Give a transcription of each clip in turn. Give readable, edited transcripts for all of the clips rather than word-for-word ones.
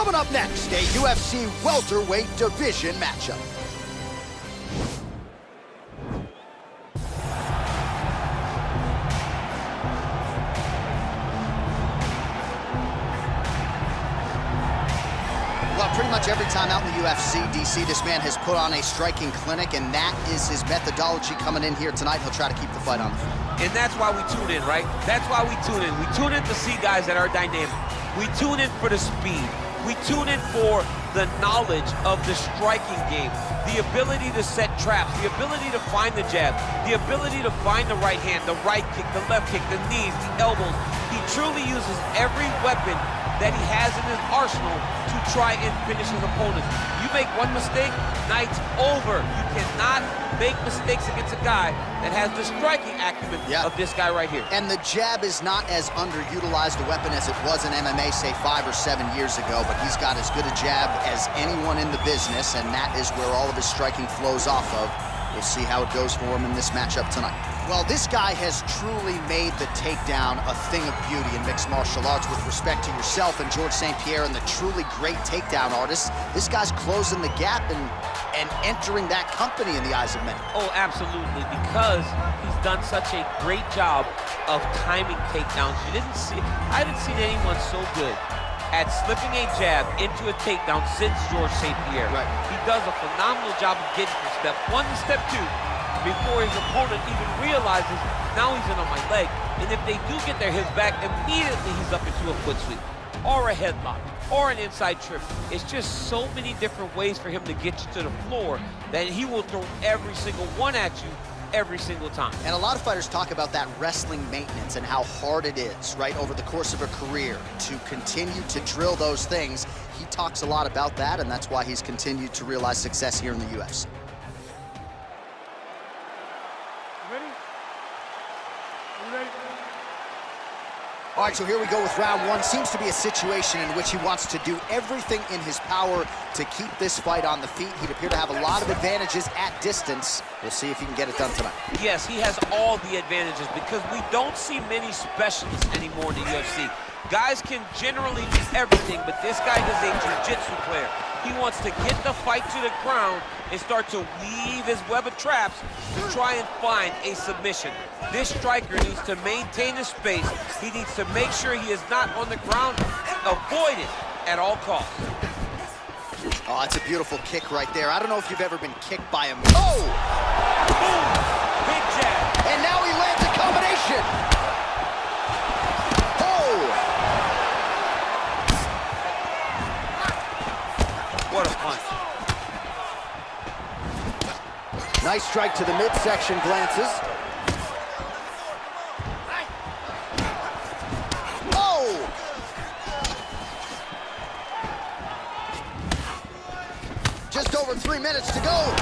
Coming up next, a UFC welterweight division matchup. Well, pretty much every time out in the UFC, DC, this man has put on a striking clinic, and that is his methodology coming in here tonight. He'll try to keep the fight on the feet. And that's why we tune in, right? That's why we tune in. We tune in to see guys that are dynamic. We tune in for the speed. We tune in for the knowledge of the striking game, the ability to set traps, the ability to find the jab, the ability to find the right hand, the right kick, the left kick, the knees, the elbows. He truly uses every weapon that he has in his arsenal to try and finish his opponents. You make one mistake, night's over. You cannot make mistakes against a guy that has the striking acumen of this guy right here. And the jab is not as underutilized a weapon as it was in MMA, say 5 or 7 years ago, but he's got as good a jab as anyone in the business, and that is where all of his striking flows off of. We'll see how it goes for him in this matchup tonight. Well, this guy has truly made the takedown a thing of beauty in mixed martial arts. With respect to yourself and George St. Pierre and the truly great takedown artists, this guy's closing the gap and entering that company in the eyes of many. Oh, absolutely, because he's done such a great job of timing takedowns. I didn't see anyone so good at slipping a jab into a takedown since George St. Pierre. Right. He does a phenomenal job of getting from step 1 to step 2 before his opponent even realizes, now he's in on my leg. And if they do get their hips back, immediately he's up into a foot sweep, or a headlock, or an inside trip. It's just so many different ways for him to get you to the floor that he will throw every single one at you every single time. And a lot of fighters talk about that wrestling maintenance and how hard it is, right, over the course of a career to continue to drill those things. He talks a lot about that, and that's why he's continued to realize success here in the UFC. Ready? You ready? All right, so here we go with round 1. Seems to be a situation in which he wants to do everything in his power to keep this fight on the feet. He'd appear to have a lot of advantages at distance. We'll see if he can get it done tonight. Yes, he has all the advantages because we don't see many specialists anymore in the UFC. Guys can generally do everything, but this guy is a jiu-jitsu player. He wants to get the fight to the ground and start to weave his web of traps to try and find a submission. This striker needs to maintain his space. He needs to make sure he is not on the ground. Avoid it at all costs. Oh, that's a beautiful kick right there. I don't know if you've ever been kicked by him. Oh! Boom! Big jab. And now he lands a combination. Oh! What a punch. Nice strike to the midsection, glances. Oh! Just over 3 minutes to go.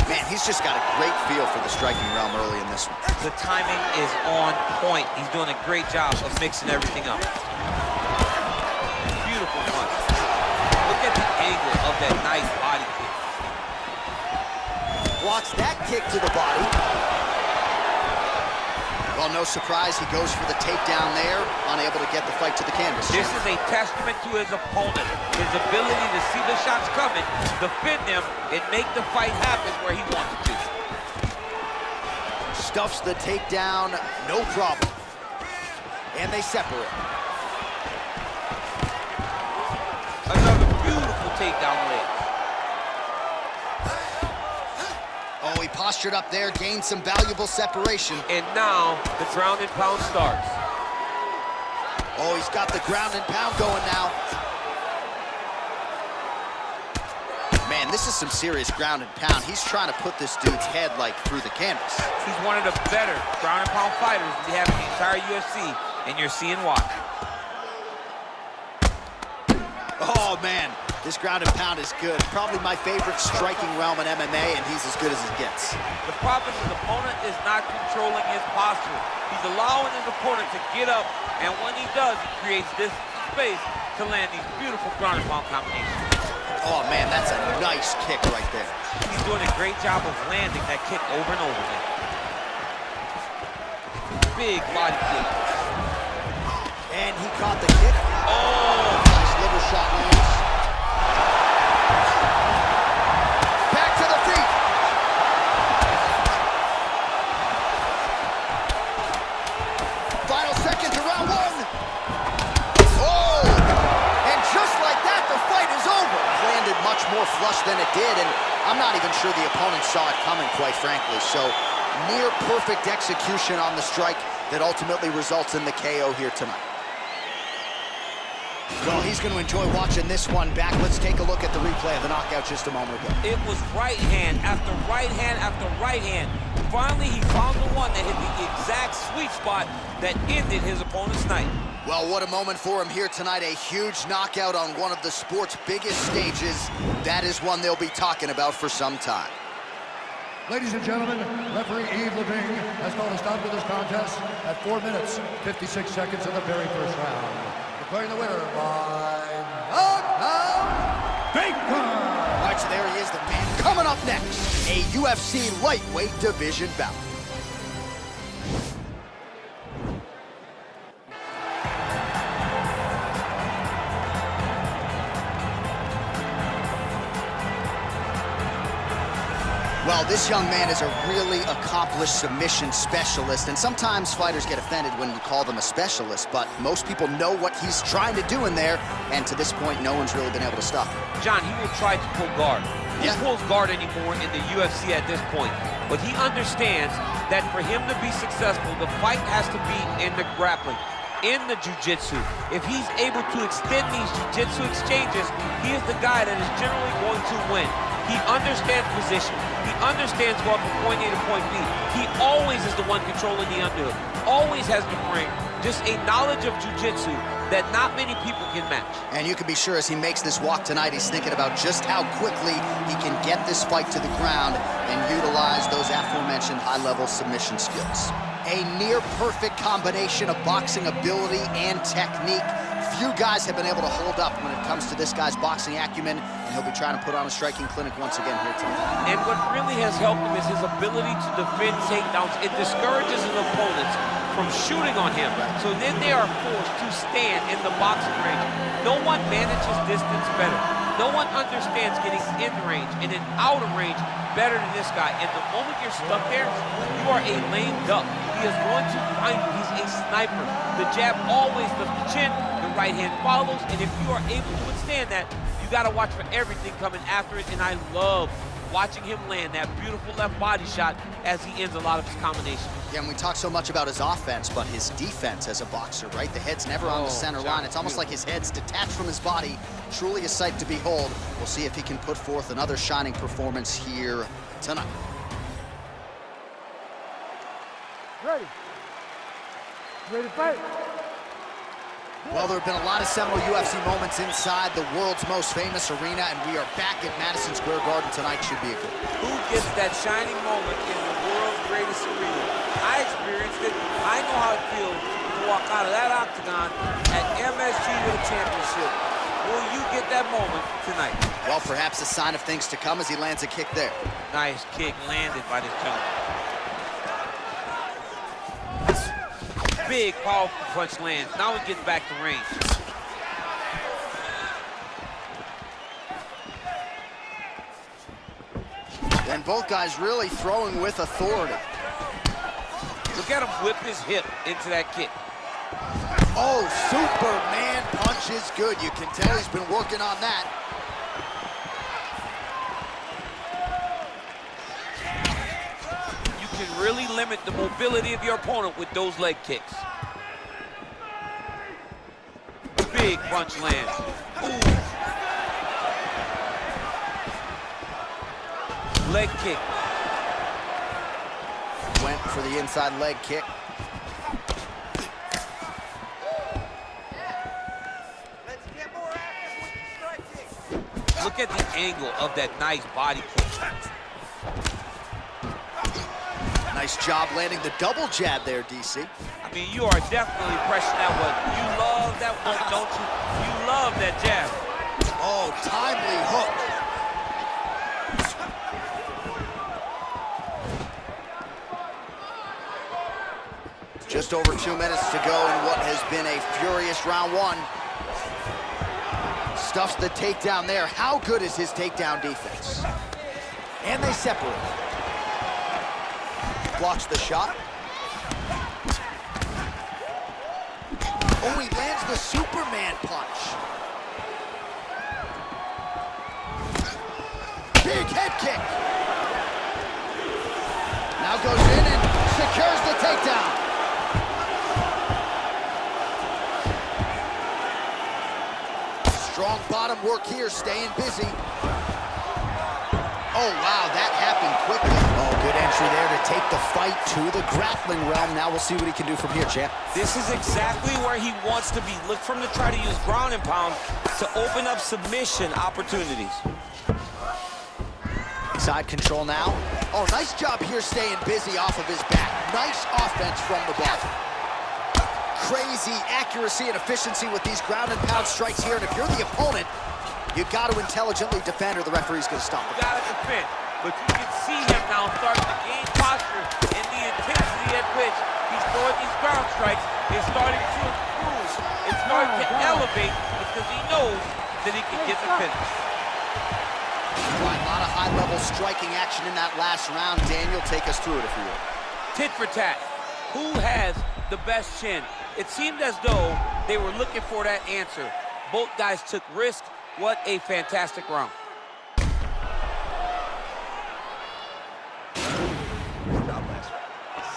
Man, he's just got a great feel for the striking realm early in this one. The timing is on point. He's doing a great job of mixing everything up. Beautiful punch. Look at the angle of that nice body kick. Blocks that kick to the body. Well, no surprise, he goes for the takedown there, unable to get the fight to the canvas. This is a testament to his opponent, his ability to see the shots coming, defend them, and make the fight happen where he wants it to. Stuffs the takedown, no problem. And they separate. Another beautiful takedown leg. Oh, he postured up there, gained some valuable separation. And now the ground and pound starts. Oh, he's got the ground and pound going now. Man, this is some serious ground and pound. He's trying to put this dude's head, like, through the canvas. He's one of the better ground and pound fighters we have in the entire UFC, and you're seeing why. Oh, man, this ground and pound is good. Probably my favorite striking realm in MMA, and he's as good as it gets. The problem is his opponent is not controlling his posture. He's allowing his opponent to get up, and when he does, he creates this space to land these beautiful ground and pound combinations. Oh, man, that's a nice kick right there. He's doing a great job of landing that kick over and over again. Big body kick. And he caught the kick. Oh! Nice liver shot lands. Back to the feet. Final seconds of round one. Oh! And just like that, the fight is over. Landed much more flush than it did, and I'm not even sure the opponent saw it coming, quite frankly. So, near perfect execution on the strike that ultimately results in the KO here tonight. Well, he's going to enjoy watching this one back. Let's take a look at the replay of the knockout just a moment ago. It was right hand after right hand after right hand. Finally, he found the one that hit the exact sweet spot that ended his opponent's night. Well, what a moment for him here tonight. A huge knockout on one of the sport's biggest stages. That is one they'll be talking about for some time. Ladies and gentlemen, referee Yves Levine has called a stop to this contest at 4 minutes, 56 seconds of the very first round. Declaring the winner by knockout, Baker! All right, so there he is, the man. Coming up next, a UFC lightweight division bout. Well, this young man is a really accomplished submission specialist, and sometimes fighters get offended when you call them a specialist, but most people know what he's trying to do in there, and to this point, no one's really been able to stop him. John, he will try to pull guard. He Yeah. pulls guard anymore in the UFC at this point, but he understands that for him to be successful, the fight has to be in the grappling, in the jiu-jitsu. If he's able to extend these jiu-jitsu exchanges, he is the guy that is generally going to win. He understands position. He understands going from point A to point B. He always is the one controlling the underhook. Always has the frame. Just a knowledge of jiu-jitsu that not many people can match. And you can be sure as he makes this walk tonight, he's thinking about just how quickly he can get this fight to the ground and utilize those aforementioned high-level submission skills. A near-perfect combination of boxing ability and technique. Few guys have been able to hold up when it comes to this guy's boxing acumen, and he'll be trying to put on a striking clinic once again here tonight. And what really has helped him is his ability to defend takedowns. It discourages his opponents from shooting on him. So then they are forced to stand in the boxing range. No one manages distance better. No one understands getting in range and then out of range better than this guy. And the moment you're stuck there, you are a lame duck. He is going to find you. He's a sniper. The jab always lifts the chin. The right hand follows. And if you are able to withstand that, you got to watch for everything coming after it. And I love watching him land that beautiful left body shot as he ends a lot of his combinations. Yeah, and we talk so much about his offense, but his defense as a boxer, right? The head's never on the center line. It's almost like his head's detached from his body. Truly a sight to behold. We'll see if he can put forth another shining performance here tonight. Ready? Ready to fight? Well, there have been a lot of seminal UFC moments inside the world's most famous arena, and we are back at Madison Square Garden tonight. Should be a good one. Who gets that shining moment in the world's greatest arena? I experienced it. I know how it feels to walk out of that octagon at MSG with a championship. Will you get that moment tonight? Well, perhaps a sign of things to come as he lands a kick there. Nice kick landed by this gentleman. Big, powerful punch lands. Now he gets back to range. And both guys really throwing with authority. Look at him whip his hip into that kick. Oh, Superman punch is good. You can tell he's been working on that. You can really limit the mobility of your opponent with those leg kicks. Big punch lands. Ooh. Leg kick. Went for the inside leg kick. Look at the angle of that nice body kick. Nice job landing the double jab there, DC. I mean, you are definitely pressing that one. You love that one, don't you? You love that jab. Oh, timely hook. Just Just over 2 minutes to go in what has been a furious round one. Stuffs the takedown there. How good is his takedown defense? And they separate. Blocks the shot. Oh, he lands the Superman punch. Big head kick. Now goes in and secures the takedown. Strong bottom work here, staying busy. Oh, wow, that happened quickly. Oh, good entry there to take the fight to the grappling realm. Now we'll see what he can do from here, champ. This is exactly where he wants to be. Look for him to try to use ground and pound to open up submission opportunities. Side control now. Oh, nice job here staying busy off of his back. Nice offense from the bottom. Crazy accuracy and efficiency with these ground and pound strikes here. And if you're the opponent, you got to intelligently defend or the referee's going to stop it. You got to defend, but you can see him now starting to gain posture, and the intensity at which he's throwing these ground strikes is starting to improve. It's starting to elevate because he knows that he can get the finish. Right, a lot of high-level striking action in that last round. Daniel, take us through it if you will. Tit for tat. Who has the best chin? It seemed as though they were looking for that answer. Both guys took risk. What a fantastic round.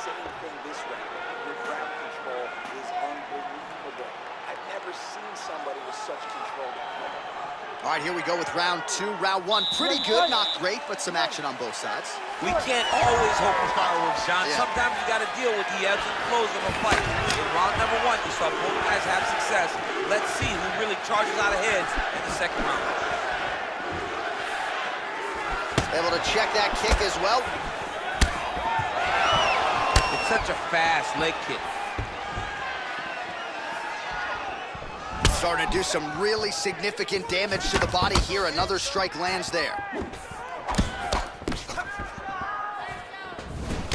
Same thing this round. Your ground control is unbelievable. I've never seen somebody with such control. All right, here we go with round two. Round one, pretty good, not great, but some action on both sides. We can't always hope for fireworks, John. Yeah. Sometimes you got to deal with the ebbs and flows of a fight. In round number one, you saw both guys have success. Let's see who really charges out of heads in the second round. Able to check that kick as well. It's such a fast leg kick. Starting to do some really significant damage to the body here. Another strike lands there.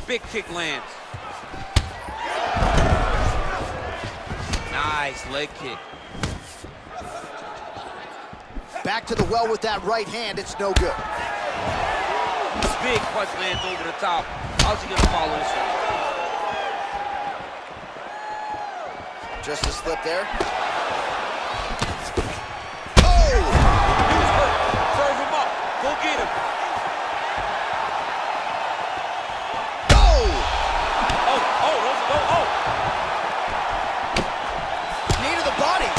Big kick lands. Nice leg kick. Back to the well with that right hand. It's no good. This big punch lands over the top. How's he gonna follow this one? Just a slip there. Serve him up. Go get him. Go! Oh. Knee to the body.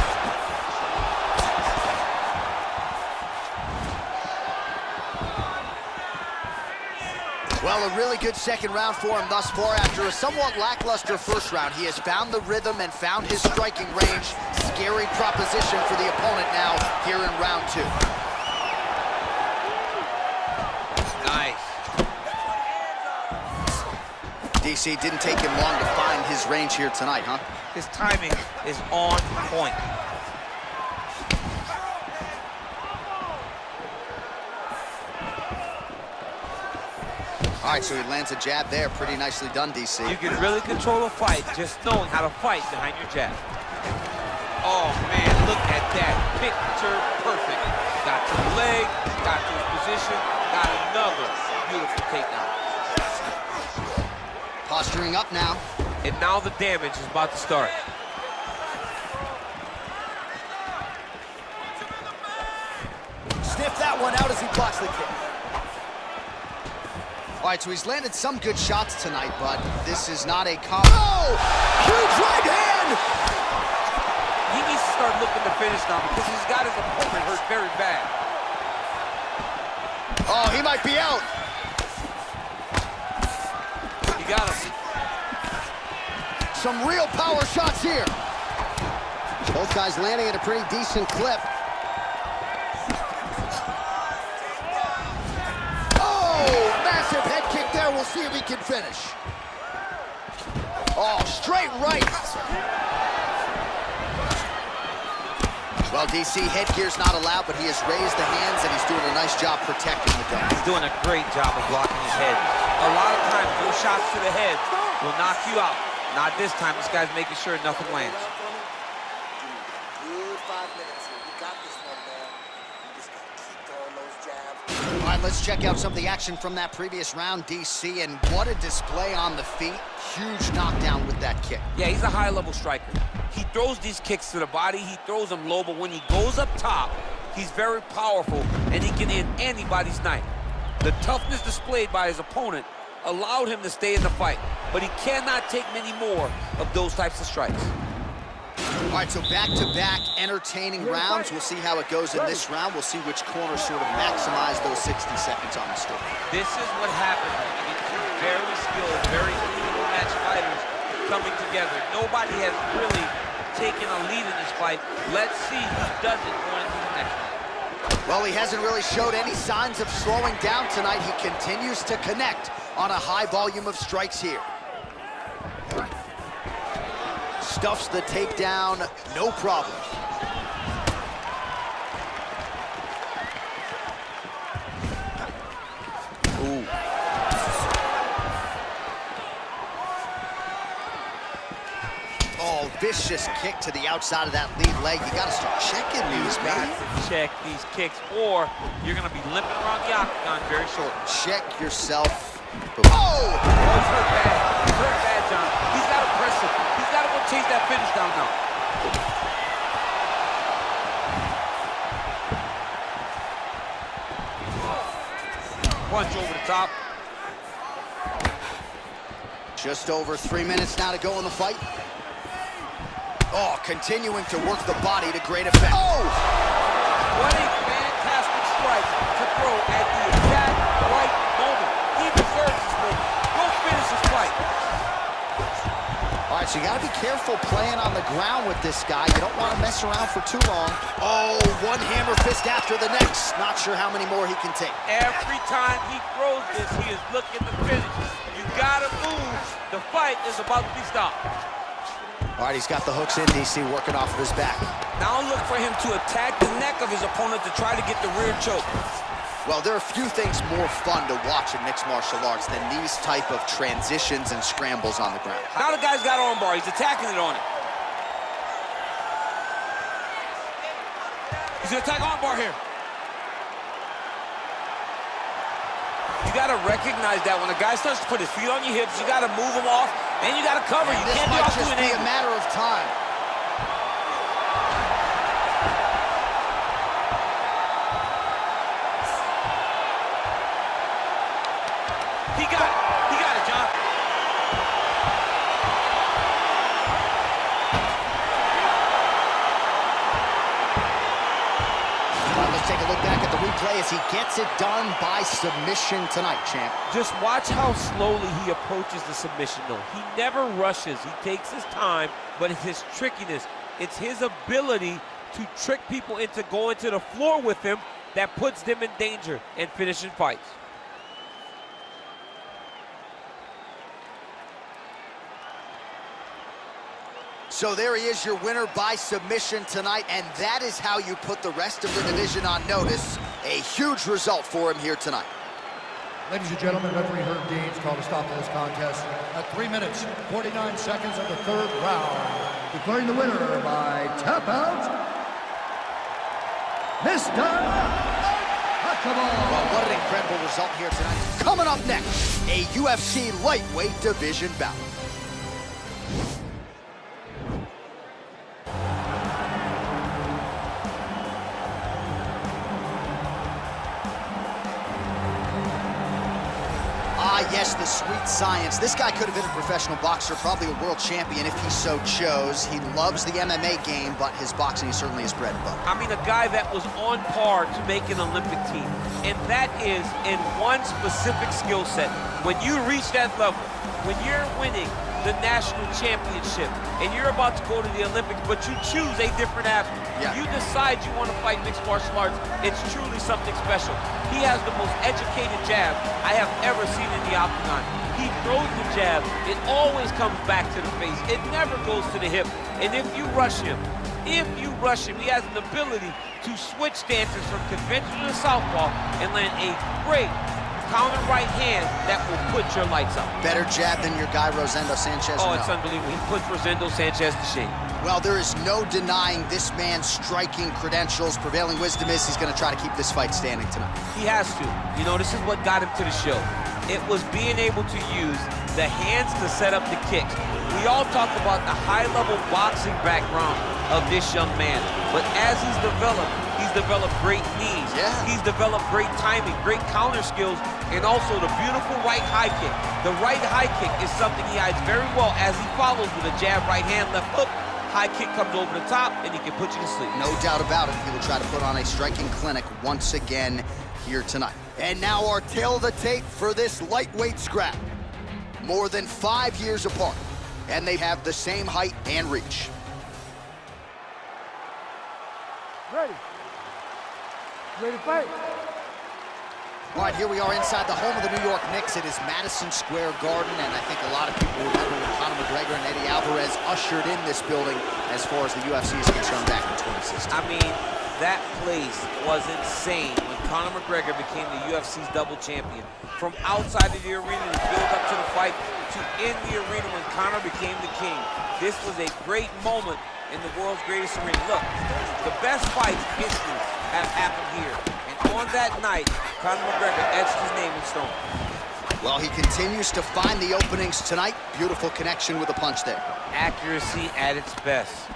Well, a really good second round for him thus far. After a somewhat lackluster first round, he has found the rhythm and found his striking range. Scary proposition for the opponent now here in round two. Nice. DC, didn't take him long to find his range here tonight, huh? His timing is on point. All right, so he lands a jab there. Pretty nicely done, DC. You can really control a fight just knowing how to fight behind your jab. Oh, man, look at that. Picture perfect. Got to the leg, got to his position, got another beautiful takedown. Posturing up now. And now the damage is about to start. Sniff that one out as he blocks the kick. All right, so he's landed some good shots tonight, but this is not a Oh! Huge right hand! He needs to start looking to finish now because he's got his opponent hurt very bad. Oh, he might be out. You got him. Some real power shots here. Both guys landing at a pretty decent clip. Massive head kick there. We'll see if he can finish. Oh, straight right. Well, DC, headgear's not allowed, but he has raised the hands, and he's doing a nice job protecting the dome. He's doing a great job of blocking his head. A lot of times, those shots to the head will knock you out. Not this time. This guy's making sure nothing lands. Good 5 minutes here. You got this one, man. You just gotta keep throwing those jabs. All right, let's check out some of the action from that previous round, DC, and what a display on the feet. Huge knockdown with that kick. Yeah, he's a high-level striker. He throws these kicks to the body. He throws them low, but when he goes up top, he's very powerful, and he can end anybody's night. The toughness displayed by his opponent allowed him to stay in the fight, but he cannot take many more of those types of strikes. All right, so back-to-back entertaining rounds. We'll see how it goes in this round. We'll see which corner sort of maximize those 60 seconds on the stick. This is what happens when you get two very skilled, very equal match fighters coming together. Nobody has really taken a lead in this fight. Let's see who does it going into the next one. Well, he hasn't really showed any signs of slowing down tonight. He continues to connect on a high volume of strikes here. Stuffs the takedown, no problem. Ooh. Oh, vicious kick to the outside of that lead leg. You got to start checking these, man. Check these kicks, or you're going to be limping around the octagon very short. Check yourself. Oh! Oh, he's hurt bad. He's hurt bad, John. He's got to press him. He's got to go chase that finish down now. Punch over the top. Just over 3 minutes now to go in the fight. Oh, continuing to work the body to great effect. Oh! What a fantastic strike to throw at the exact right moment. He deserves this moment. Go finish his fight. All right, so you got to be careful playing on the ground with this guy. You don't want to mess around for too long. Oh, one hammer fist after the next. Not sure how many more he can take. Every time he throws this, he is looking to finish. You got to move. The fight is about to be stopped. All right, he's got the hooks in, DC, working off of his back. Now look for him to attack the neck of his opponent to try to get the rear choke. Well, there are few things more fun to watch in mixed martial arts than these type of transitions and scrambles on the ground. Now the guy's got arm bar. He's attacking it on it. He's going to attack arm bar here. You got to recognize that when a guy starts to put his feet on your hips, you got to move him off, and you got to cover. You This can't might be just be a matter of time. He got it. He got it, John. Let's take a look back at the replay as he gets it done by submission tonight, champ. Just watch how slowly he approaches the submission, though. He never rushes. He takes his time, but it's his trickiness. It's his ability to trick people into going to the floor with him that puts them in danger and finishing fights. So there he is, your winner by submission tonight, and that is how you put the rest of the division on notice. A huge result for him here tonight. Ladies and gentlemen, referee Herb Dean's called a stop to this contest at 3 minutes, 49 seconds of the third round. Declaring the winner by tap out, Mr. Untouchable. Well, what an incredible result here tonight. Coming up next, a UFC lightweight division bout. Yes, the sweet science. This guy could have been a professional boxer, probably a world champion if he so chose. He loves the MMA game, but his boxing is certainly his bread and butter. I mean, a guy that was on par to make an Olympic team, and that is in one specific skill set. When you reach that level, when you're winning the national championship, and you're about to go to the Olympics, but you choose a different athlete. Yeah. You decide you want to fight mixed martial arts, it's truly something special. He has the most educated jab I have ever seen in the octagon. He throws the jab, it always comes back to the face. It never goes to the hip. And if you rush him, he has an ability to switch stances from conventional to southpaw and land a great counter right hand that will put your lights out. Better jab than your guy Rosendo Sanchez? Oh, or it's no? unbelievable. He puts Rosendo Sanchez to shame. Well, there is no denying this man's striking credentials. Prevailing wisdom is he's going to try to keep this fight standing tonight. He has to. You know, this is what got him to the show. It was being able to use the hands to set up the kicks. We all talk about the high-level boxing background of this young man, but as he's developed great knees. Yeah. He's developed great timing, great counter skills, and also the beautiful right high kick. The right high kick is something he hides very well as he follows with a jab, right hand, left hook. High kick comes over the top, and he can put you to sleep. No doubt about it. He will try to put on a striking clinic once again here tonight. And now our tail of the tape for this lightweight scrap. More than 5 years apart, and they have the same height and reach. Ready. Ready to fight. All right, here we are inside the home of the New York Knicks. It is Madison Square Garden, and I think a lot of people remember when Conor McGregor and Eddie Alvarez ushered in this building as far as the UFC is concerned back in 2016. I mean, that place was insane when Conor McGregor became the UFC's double champion. From outside of the arena to build up to the fight, to in the arena when Conor became the king. This was a great moment in the world's greatest arena. Look, the best fights in history have happened here. And on that night, Conor McGregor etched his name in stone. Well, he continues to find the openings tonight. Beautiful connection with a punch there. Accuracy at its best.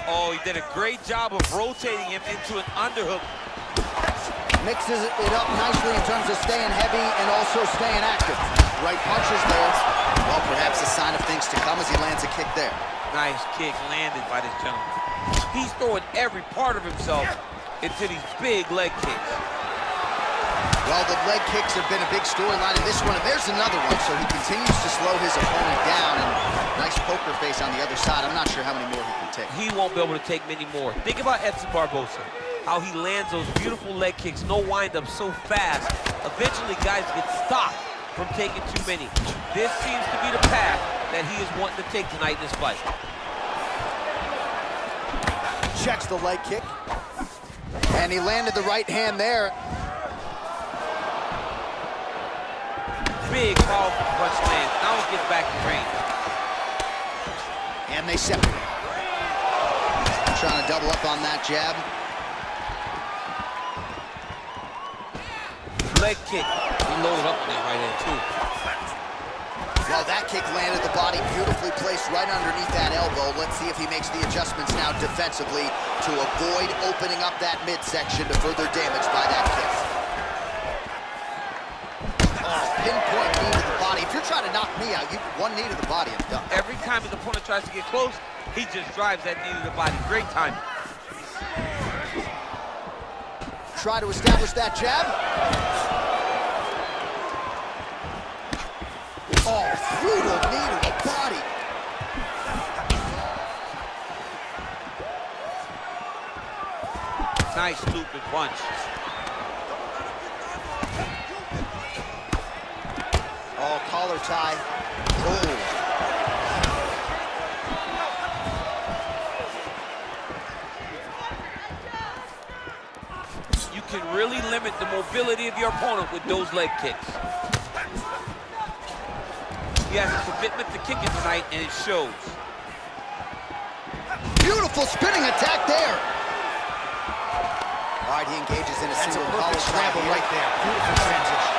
Oh, he did a great job of rotating him into an underhook. Mixes it up nicely in terms of staying heavy and also staying active. Right punches there. Well, perhaps a sign of things to come as he lands a kick there. Nice kick landed by this gentleman. He's throwing every part of himself into these big leg kicks. Well, the leg kicks have been a big storyline in this one, and there's another one, so he continues to slow his opponent down, and nice poker face on the other side. I'm not sure how many more he can take. He won't be able to take many more. Think about Edson Barboza, how he lands those beautiful leg kicks, no wind-up so fast. Eventually, guys get stopped from taking too many. This seems to be the path that he is wanting to take tonight in this fight. Checks the leg kick, and he landed the right hand there. Big, powerful punch lands. Now he gets back to range. And they separate. Trying to double up on that jab. Leg kick. He loaded up on that right hand, too. Well, that kick landed the body beautifully placed right underneath that elbow. Let's see if he makes the adjustments now defensively to avoid opening up that midsection to further damage by that kick. Oh, pinpoint knee to the body. If you're trying to knock me out, you one knee to the body and done. Every time his opponent tries to get close, he just drives that knee to the body. Great timing. Try to establish that jab. Oh, brutal knee to the body. Nice looping punch. Oh, collar tie. Oh. You can really limit the mobility of your opponent with those leg kicks. He has a commitment to kicking tonight, and it shows. Beautiful spinning attack there. All right, he engages in a single collar scramble right there. Beautiful transition.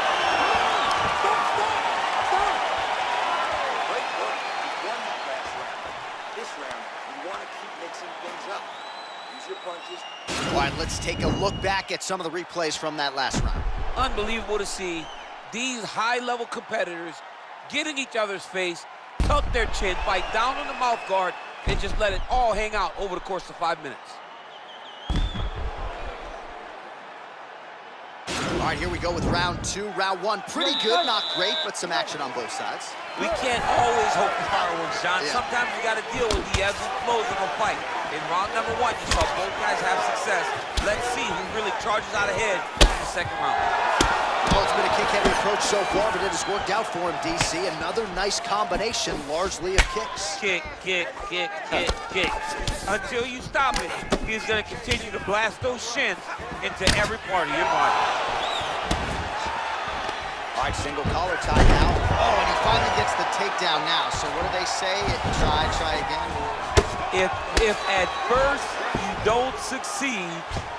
Great work. You won that last round. This round, you want to keep mixing things up. Use your punches. All right, let's take a look back at some of the replays from that last round. Unbelievable to see these high-level competitors get in each other's face, tuck their chin, bite down on the mouth guard, and just let it all hang out over the course of 5 minutes. All right, here we go with round two. Round one, pretty good, not great, but some action on both sides. We can't always hope for fireworks, John. Yeah. Sometimes you got to deal with the ebbs and flows of a fight. In round number one, you saw both guys have success. Let's see who really charges out ahead in the second round. Well, it's been a kick-heavy approach so far, but it has worked out for him, DC. Another nice combination, largely of kicks. Kick, kick, kick, kick, kick. Until you stop it, he's going to continue to blast those shins into every part of your body. All right, single collar tie now. Oh, and he finally gets the takedown now. So what do they say? Try again. If at first you don't succeed,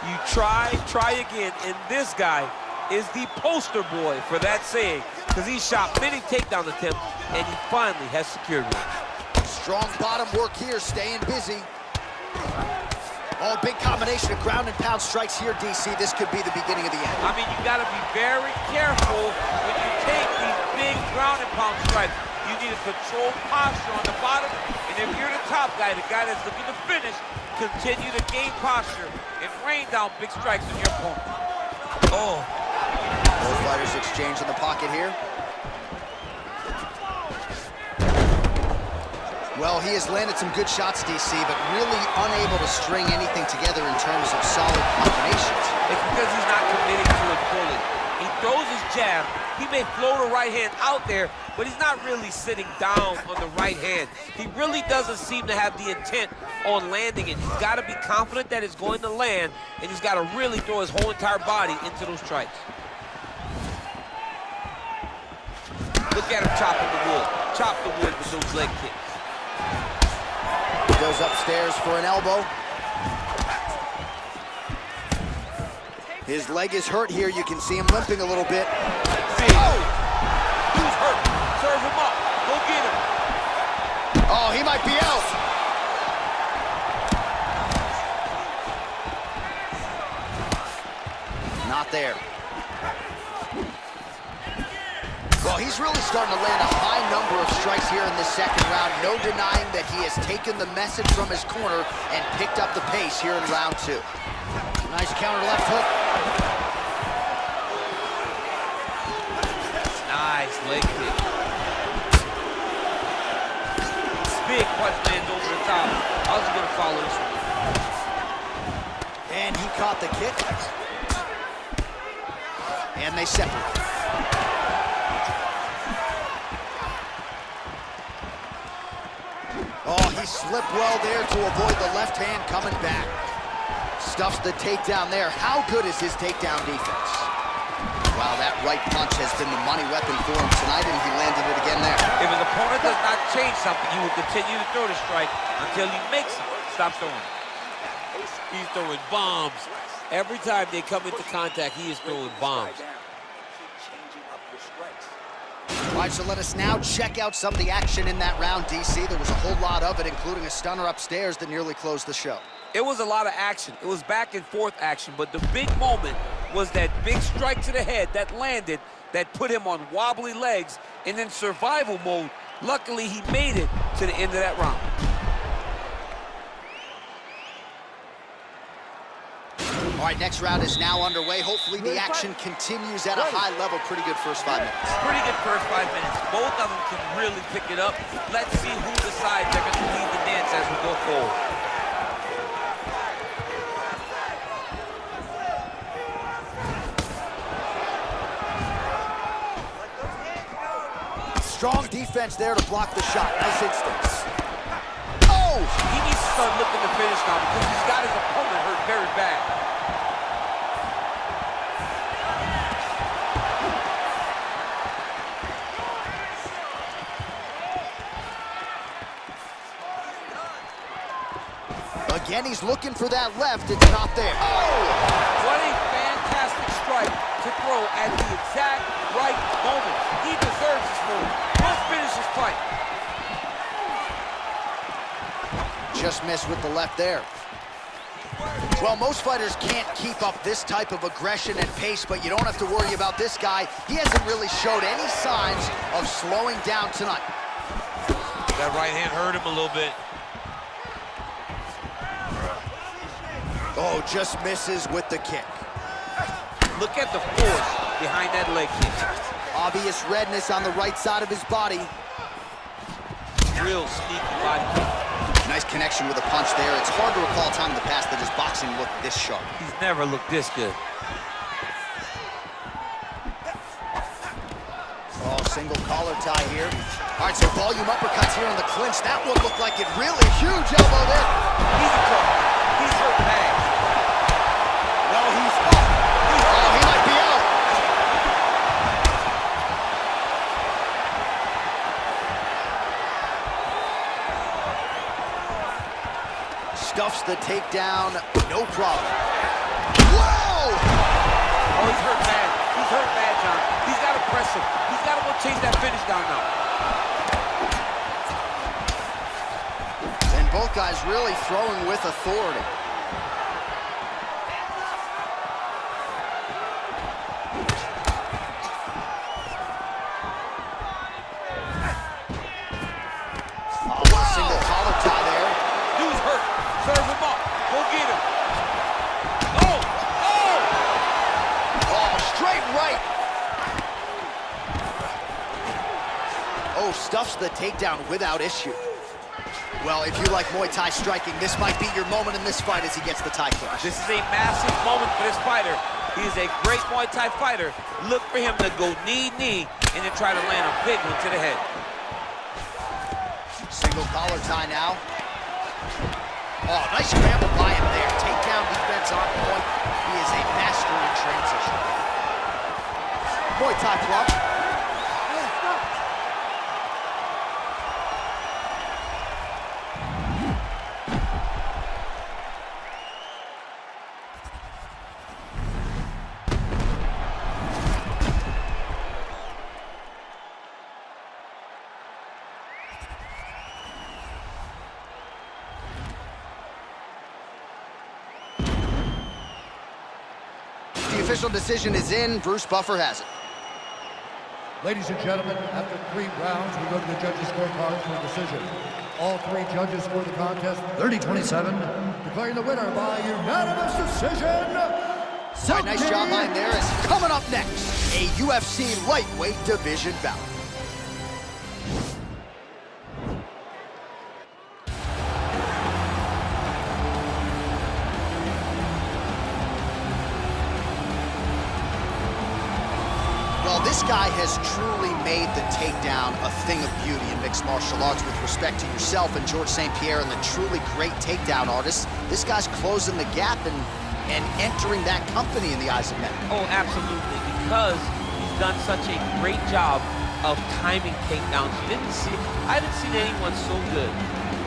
you try again. And this guy is the poster boy for that saying, because he shot many takedown attempts, and he finally has secured one. Strong bottom work here, staying busy. Oh, big combination of ground and pound strikes here, DC. This could be the beginning of the end. I mean, you got to be very careful when you take these big ground and pound strikes. You need a controlled posture on the bottom, and if you're the top guy, the guy that's looking to finish, continue to gain posture and rain down big strikes on your opponent. Oh. Both fighters exchange in the pocket here. Well, he has landed some good shots, DC, but really unable to string anything together in terms of solid combinations. It's because he's not committing to it fully. He throws his jab. He may float a right hand out there, but he's not really sitting down on the right hand. He really doesn't seem to have the intent on landing it. He's got to be confident that it's going to land, and he's got to really throw his whole entire body into those strikes. Look at him chopping the wood. Chop the wood with those leg kicks. He goes upstairs for an elbow. His leg is hurt here. You can see him limping a little bit. Oh! Who's hurt? Serve him up. Go get him. Oh, he might be out. Not there. Well, he's really starting to land a high number of strikes here in this second round. No denying that he has taken the message from his corner and picked up the pace here in round two. Nice counter left hook. Nice leg kick. Big punch lands over the top. How's he gonna follow this one? And he caught the kick. And they separate. Oh, he slipped well there to avoid the left hand coming back. Stuffs the takedown there. How good is his takedown defense? Wow, that right punch has been the money weapon for him tonight, and he landed it again there. If his opponent does not change something, he will continue to throw the strike until he makes it. Stop throwing. He's throwing bombs. Every time they come into contact, he is throwing bombs. All right, so let us now check out some of the action in that round, DC. There was a whole lot of it, including a stunner upstairs that nearly closed the show. It was a lot of action. It was back and forth action, but the big moment was that big strike to the head that landed, that put him on wobbly legs, and in survival mode, luckily he made it to the end of that round. All right, next round is now underway. Hopefully the action continues at a high level. Pretty good first 5 minutes. Pretty good first 5 minutes. Both of them can really pick it up. Let's see who decides they're going to lead the dance as we go forward. Strong defense there to block the shot. Nice instincts. Oh! He needs to start looking to finish now because he's got his opponent hurt very bad. Again, he's looking for that left. It's not there. Oh! What a fantastic strike to throw at the exact right moment. He deserves this move. Let's finish this fight. Just missed with the left there. Well, most fighters can't keep up this type of aggression and pace, but you don't have to worry about this guy. He hasn't really showed any signs of slowing down tonight. That right hand hurt him a little bit. Oh, just misses with the kick. Look at the force behind that leg kick. Obvious redness on the right side of his body. Real sneaky body kick. Nice connection with a punch there. It's hard to recall a time in the past that his boxing looked this sharp. He's never looked this good. Oh, single collar tie here. All right, so volume uppercuts here in the clinch. That one looked like it really huge elbow there. He's in trouble. He's hurt bad. Well, he's up. Oh, he might be out. takedown, no problem. Whoa! Oh, he's hurt bad. He's hurt bad, John. He's got to press him. He's got to go chase that finish down now. And both guys really throwing with authority. Stuffs the takedown without issue. Well, if you like Muay Thai striking, this might be your moment in this fight as he gets the Thai clutch. This is a massive moment for this fighter. He is a great Muay Thai fighter. Look for him to go knee, and then try to land a big one to the head. Single collar tie now. Oh, nice scramble by him there. Takedown defense on point. He is a master in transition. Muay Thai club. The official decision is in. Bruce Buffer has it. Ladies and gentlemen, after 3 rounds, we go to the judges' scorecards for a decision. All 3 judges scored the contest 30-27, declaring the winner by unanimous decision. All right, nice job line there. Is coming up next, a UFC lightweight division bout. This guy has truly made the takedown a thing of beauty in mixed martial arts with respect to yourself and George St. Pierre and the truly great takedown artists. This guy's closing the gap and entering that company in the eyes of men. Oh, absolutely, because he's done such a great job of timing takedowns. I haven't seen anyone so good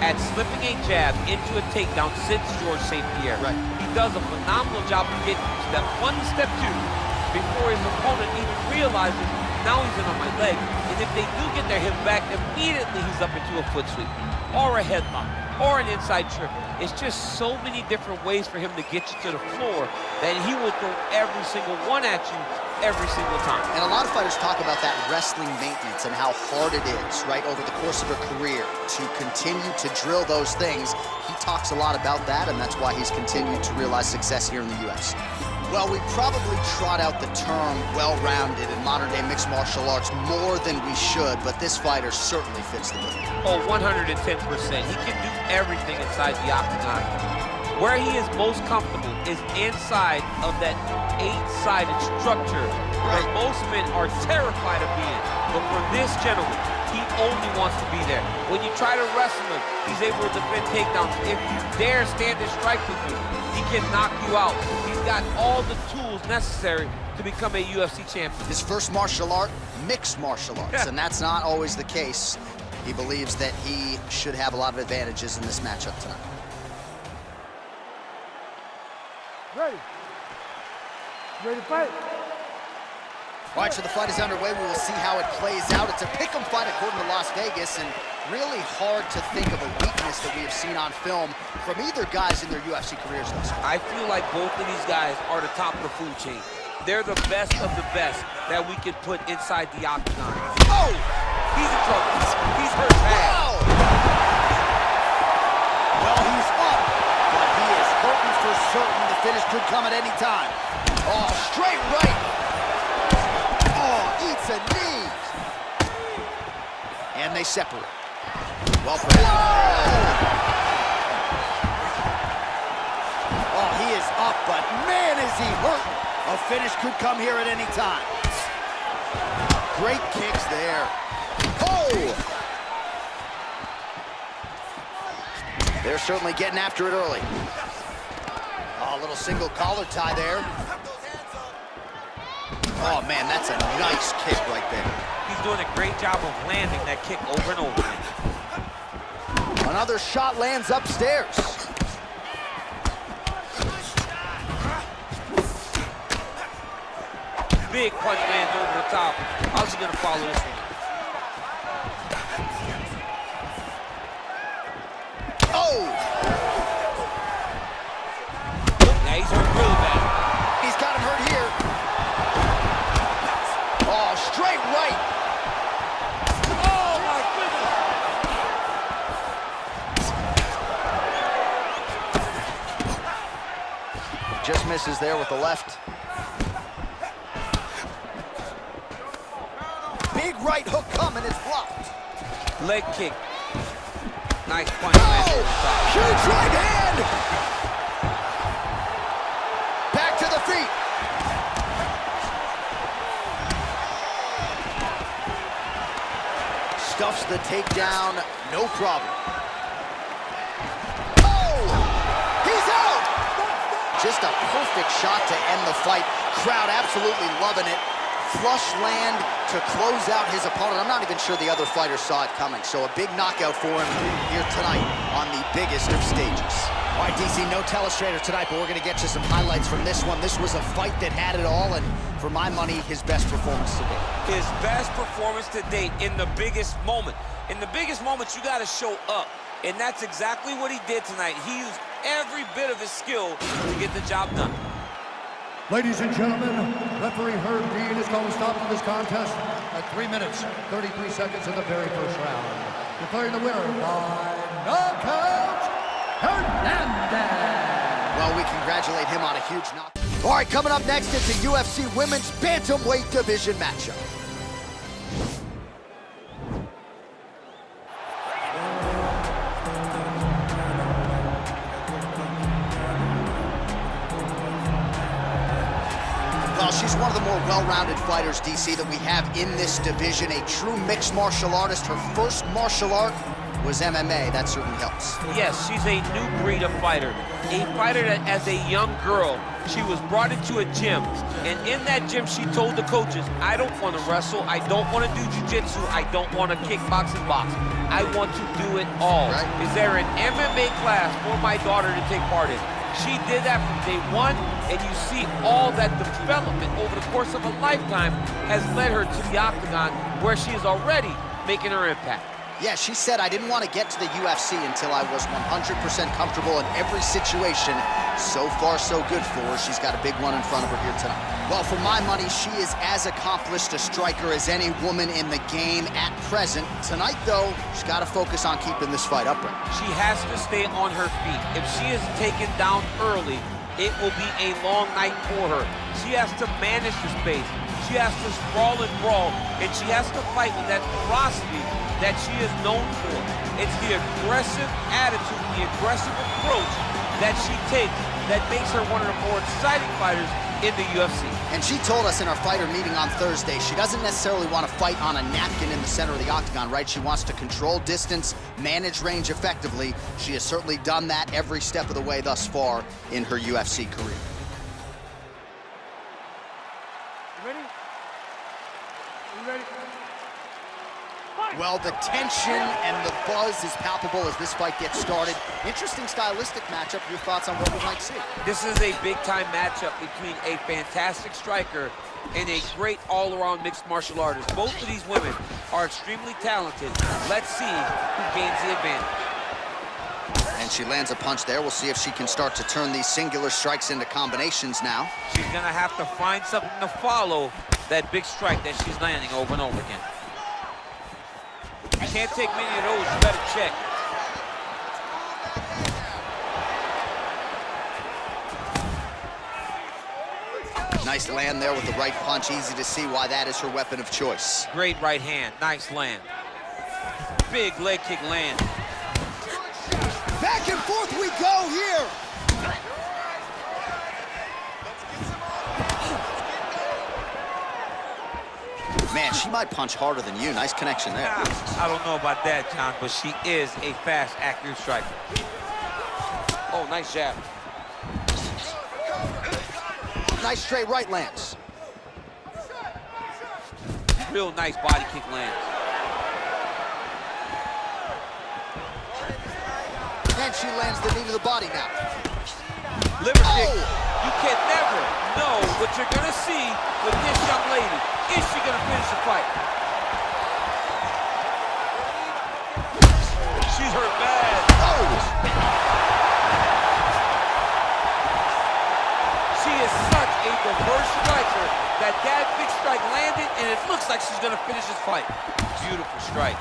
at slipping a jab into a takedown since George St. Pierre. Right. He does a phenomenal job of getting step 1 to step 2. Before his opponent even realizes, now he's in on my leg. And if they do get their hip back, immediately he's up into a foot sweep, or a headlock, or an inside trip. It's just so many different ways for him to get you to the floor that he will throw every single one at you every single time. And a lot of fighters talk about that wrestling maintenance and how hard it is, right, over the course of a career to continue to drill those things. He talks a lot about that, and that's why he's continued to realize success here in the UFC. Well, we probably trot out the term well-rounded in modern-day mixed martial arts more than we should, but this fighter certainly fits the bill. Oh, 110%. He can do everything inside the octagon. Where he is most comfortable is inside of that 8-sided structure where most men are terrified of being. But for this gentleman, he only wants to be there. When you try to wrestle him, he's able to defend takedowns. If you dare stand and strike with him, he can knock you out. He's got all the tools necessary to become a UFC champion. His first martial art, mixed martial arts, and that's not always the case. He believes that he should have a lot of advantages in this matchup tonight. Ready. Ready to fight. All right, so the fight is underway. We will see how it plays out. It's a pick'em fight according to Las Vegas, and really hard to think of a weakness that we have seen on film from either guys in their UFC careers thus far. I feel like both of these guys are the top of the food chain. They're the best of the best that we could put inside the octagon. Oh! He's in trouble. He's hurt bad. Wow! Well, he's up, but he is hurting for certain. The finish could come at any time. Oh, straight right. Oh, eats a knee. And they separate. Well played. Oh, he is up, but man, is he hurting. A finish could come here at any time. Great kicks there. Oh! They're certainly getting after it early. Oh, a little single collar tie there. Oh, man, that's a nice kick right there. He's doing a great job of landing that kick over and over. Another shot lands upstairs. Big punch lands over the top. How's he gonna follow this one? Oh! Yeah, he's hurt really bad. He's got him hurt here. Oh, straight right. Oh, my goodness! Just misses there with the left. Big right hook coming, it's blocked. Leg kick. Nice punch. Oh! Huge right hand! Back to the feet. Stuffs the takedown, no problem. Oh! He's out! Just a perfect shot to end the fight. Crowd absolutely loving it. Flush land to close out his opponent. I'm not even sure the other fighter saw it coming. So a big knockout for him here tonight on the biggest of stages. All right, DC, no telestrator tonight, but we're going to get you some highlights from this one. This was a fight that had it all, and for my money, his best performance to date. His best performance to date in the biggest moment. In the biggest moments, you got to show up. And that's exactly what he did tonight. He used every bit of his skill to get the job done. Ladies and gentlemen, referee Herb Dean has called a stop to this contest at 3 minutes, 33 seconds of the very first round. Declaring the winner by knockout, Hernandez. Well, we congratulate him on a huge knock. All right, coming up next, it's a UFC Women's Bantamweight Division matchup. Well, she's one of the more well-rounded fighters, DC, that we have in this division. A true mixed martial artist. Her first martial art was MMA. That certainly helps. Yes, she's a new breed of fighter. A fighter that, as a young girl, she was brought into a gym. And in that gym, she told the coaches, I don't want to wrestle. I don't want to do jiu-jitsu. I don't want to kickbox and box. I want to do it all. Right. Is there an MMA class for my daughter to take part in? She did that from day one, and you see all that development over the course of a lifetime has led her to the octagon, where she is already making her impact. Yeah, she said, I didn't want to get to the UFC until I was 100% comfortable in every situation. So far, so good for her. She's got a big one in front of her here tonight. Well, for my money, she is as accomplished a striker as any woman in the game at present. Tonight, though, she's got to focus on keeping this fight upright. She has to stay on her feet. If she is taken down early, it will be a long night for her. She has to manage the space. She has to sprawl and brawl, and she has to fight with that ferocity that she is known for. It's the aggressive attitude, the aggressive approach that she takes that makes her one of the more exciting fighters in the UFC. And she told us in our fighter meeting on Thursday, she doesn't necessarily want to fight on a napkin in the center of the octagon, right? She wants to control distance, manage range effectively. She has certainly done that every step of the way thus far in her UFC career. You ready? You ready? Well, the tension and the buzz is palpable as this fight gets started. Interesting stylistic matchup. Your thoughts on what we might see? This is a big-time matchup between a fantastic striker and a great all-around mixed martial artist. Both of these women are extremely talented. Let's see who gains the advantage. And she lands a punch there. We'll see if she can start to turn these singular strikes into combinations now. She's gonna have to find something to follow that big strike that she's landing over and over again. You can't take many of those, you better check. Nice land there with the right punch. Easy to see why that is her weapon of choice. Great right hand, nice land. Big leg kick land. Back and forth we go here. Man, she might punch harder than you. Nice connection there. I don't know about that, John, but she is a fast, accurate striker. Oh, nice jab. Nice straight right lands. Real nice body kick lands. And she lands the knee to the body now. Liver kick. You can never know what you're gonna see with this young lady. Is she gonna finish the fight? She's hurt bad. Oh! She is such a diverse striker that big strike landed, and it looks like she's gonna finish this fight. Beautiful strike.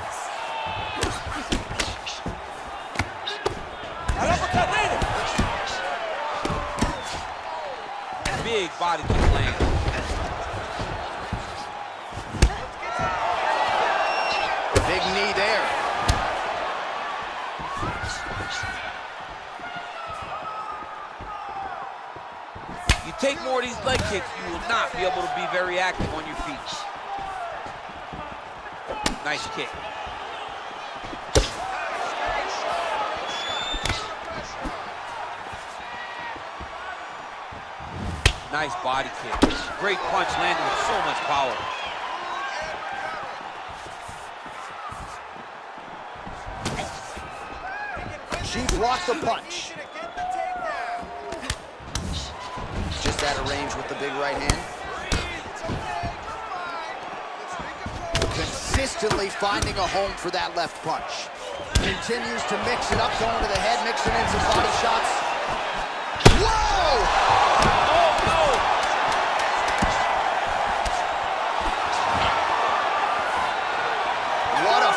Big body kick land. Big knee there. You take more of these leg kicks, you will not be able to be very active on your feet. Nice kick. Nice body kick. Great punch landed with so much power. She blocked the punch. Just out of range with the big right hand. Consistently finding a home for that left punch. Continues to mix it up, going to the head, mixing in some body shots. Whoa!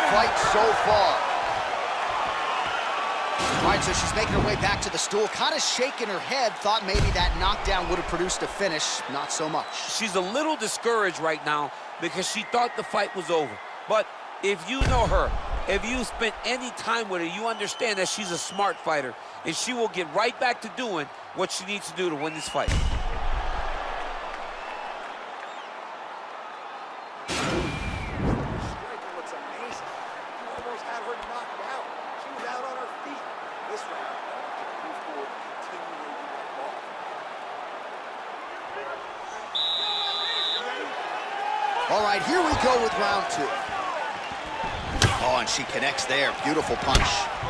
Fight so far. All right, so she's making her way back to the stool, kind of shaking her head, thought maybe that knockdown would have produced a finish. Not so much. She's a little discouraged right now because she thought the fight was over. But if you know her, if you spent any time with her, you understand that she's a smart fighter, and she will get right back to doing what she needs to do to win this fight. All right, here we go with round two. Oh, and she connects there. Beautiful punch.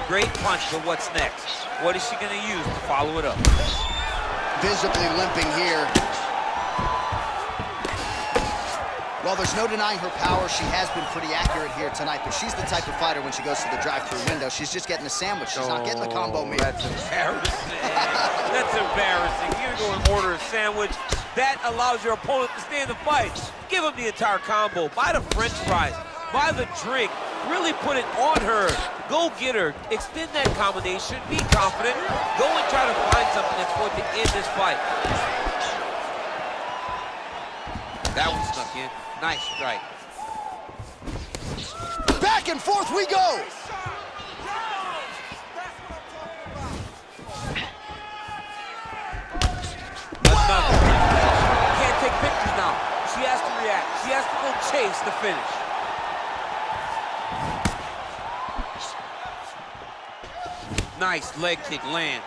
Great punch, but what's next? What is she going to use to follow it up? Visibly limping here. Well, there's no denying her power. She has been pretty accurate here tonight, but she's the type of fighter when she goes to the drive-thru window, she's just getting a sandwich. She's not getting the combo meal. That's embarrassing. That's embarrassing. You're going to order a sandwich. That allows your opponent to stay in the fight. Give him the entire combo. Buy the French fries. Buy the drink. Really put it on her. Go get her. Extend that combination. Be confident. Go and try to find something that's going to end this fight. That one snuck in. Nice strike. Back and forth we go. Another. Can't take pictures now. She has to react. She has to go chase the finish. Nice leg kick lands.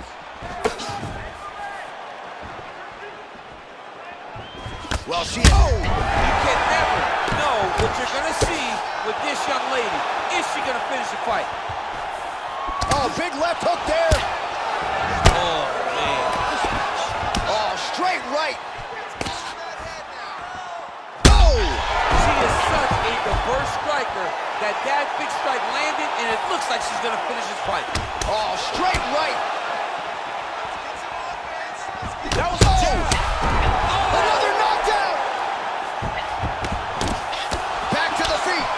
Well, she... Oh! You can never know what you're going to see with this young lady. Is she going to finish the fight? Oh, big left hook there. Oh, man. Oh, straight right. Oh! She is such a diverse striker that big strike landed, and it looks like she's going to finish this fight. Oh, straight right. That was a jab. Another knockdown. Back to the feet.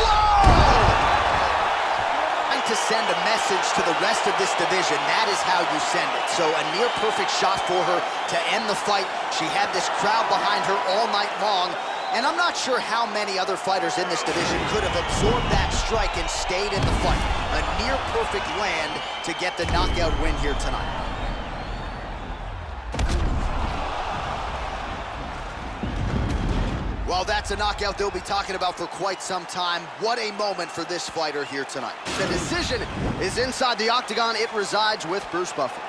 Whoa! Trying to send a message to the rest of this division. That is how you send it. So a near perfect shot for her to end the fight. She had this crowd behind her all night long. And I'm not sure how many other fighters in this division could have absorbed that strike and stayed in the fight. A near perfect land to get the knockout win here tonight. Well, that's a knockout they'll be talking about for quite some time. What a moment for this fighter here tonight. The decision is inside the octagon. It resides with Bruce Buffer.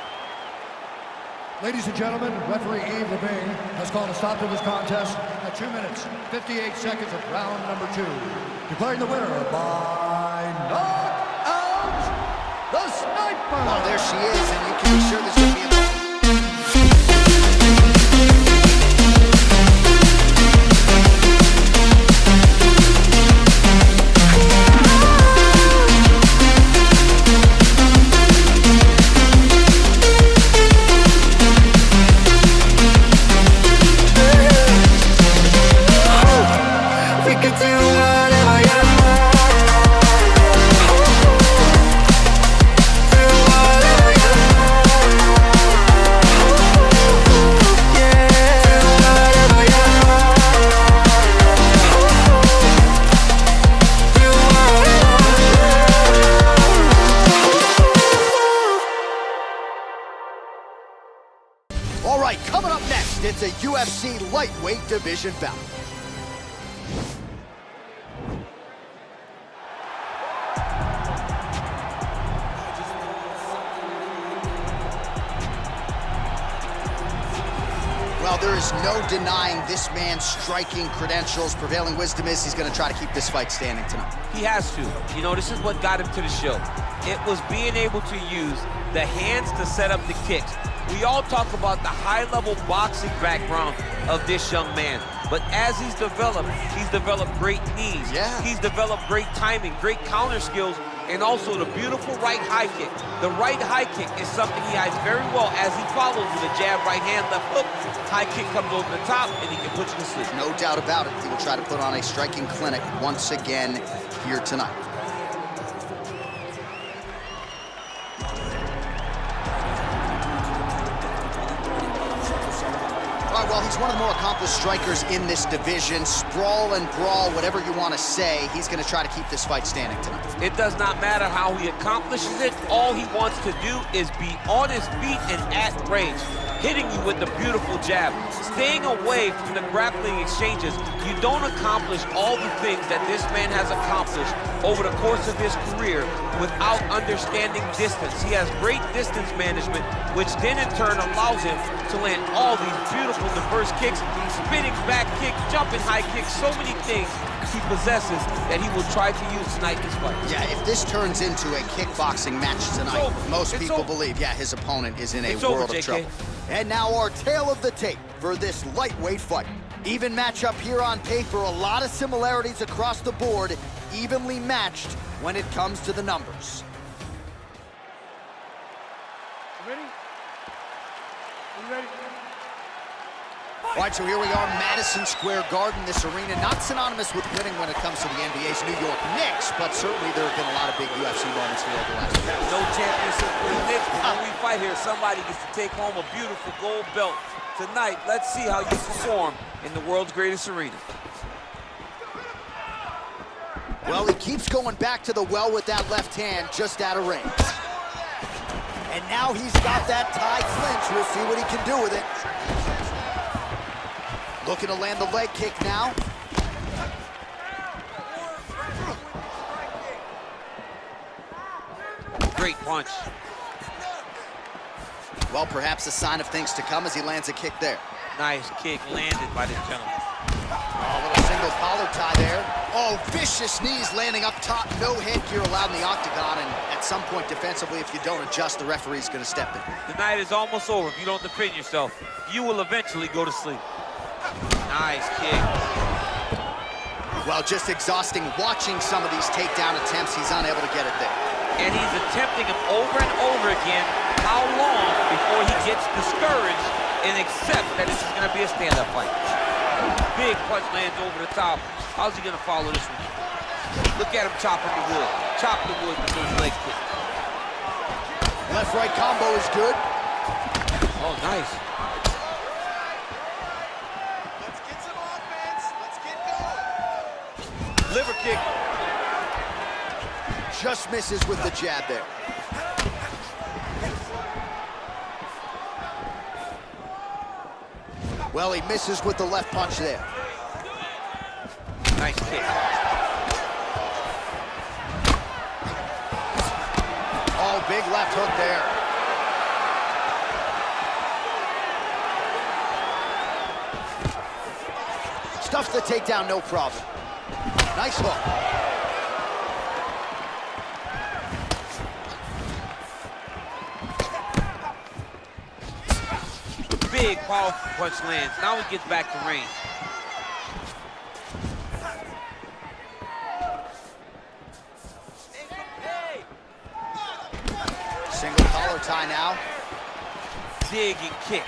Ladies and gentlemen, referee Yves Levine has called a stop to this contest at 2 minutes, 58 seconds of round number 2. Declaring the winner by knockout, the Sniper! Oh, there she is, and you can be sure this is going to be a Coming up next, it's a UFC lightweight division bout. Well, there is no denying this man's striking credentials. Prevailing wisdom is he's going to try to keep this fight standing tonight. He has to. You know, this is what got him to the show. It was being able to use the hands to set up the kicks. We all talk about the high-level boxing background of this young man. But as he's developed great knees. Yeah. He's developed great timing, great counter skills, and also the beautiful right high kick. The right high kick is something he hides very well as he follows with a jab, right hand, left hook. High kick comes over the top, and he can put you to sleep. No doubt about it. He will try to put on a striking clinic once again here tonight. All right, well, he's one of the more accomplished strikers in this division. Sprawl and brawl, whatever you want to say, he's going to try to keep this fight standing tonight. It does not matter how he accomplishes it. All he wants to do is be on his feet and at range, hitting you with the beautiful jab, staying away from the grappling exchanges. You don't accomplish all the things that this man has accomplished over the course of his career without understanding distance. He has great distance management, which then in turn allows him to land all these beautiful diverse kicks, spinning back kick, jumping high kicks, so many things he possesses that he will try to use tonight in this fight. Yeah, if this turns into a kickboxing match tonight, most people believe, yeah, his opponent is in a world of trouble. And now our tale of the tape for this lightweight fight. Even matchup here on paper, a lot of similarities across the board, evenly matched when it comes to the numbers. You ready? You ready? All right, so here we are, Madison Square Garden, this arena, not synonymous with winning when it comes to the NBA's New York Knicks, but certainly there have been a lot of big UFC moments here over the last year. No championship for the Knicks, but when we fight here, somebody gets to take home a beautiful gold belt. Tonight, let's see how you perform in the world's greatest arena. Well, he keeps going back to the well with that left hand, just out of range. And now he's got that tie clinch. We'll see what he can do with it. Looking to land the leg kick now. Great punch. Well, perhaps a sign of things to come as he lands a kick there. Nice kick landed by this gentleman. Oh, a little single collar tie there. Oh, vicious knees landing up top. No headgear allowed in the octagon, and at some point defensively, if you don't adjust, the referee's going to step in. The night is almost over. If you don't defend yourself, you will eventually go to sleep. Nice kick. Well, just exhausting watching some of these takedown attempts. He's unable to get it there. And he's attempting them over and over again. How long before he gets discouraged and accepts that this is going to be a stand-up fight? Big punch lands over the top. How's he going to follow this one? Look at him chopping the wood. Chop the wood with those leg kicks. Left-right combo is good. Oh, nice. Let's get some offense. Let's get going. Liver kick. Just misses with the jab there. Well, he misses with the left punch there. Nice kick. Oh, big left hook there. Stuffs the takedown, no problem. Nice hook. Big, powerful punch lands. Now he gets back to range. Single collar tie now. Dig and kick.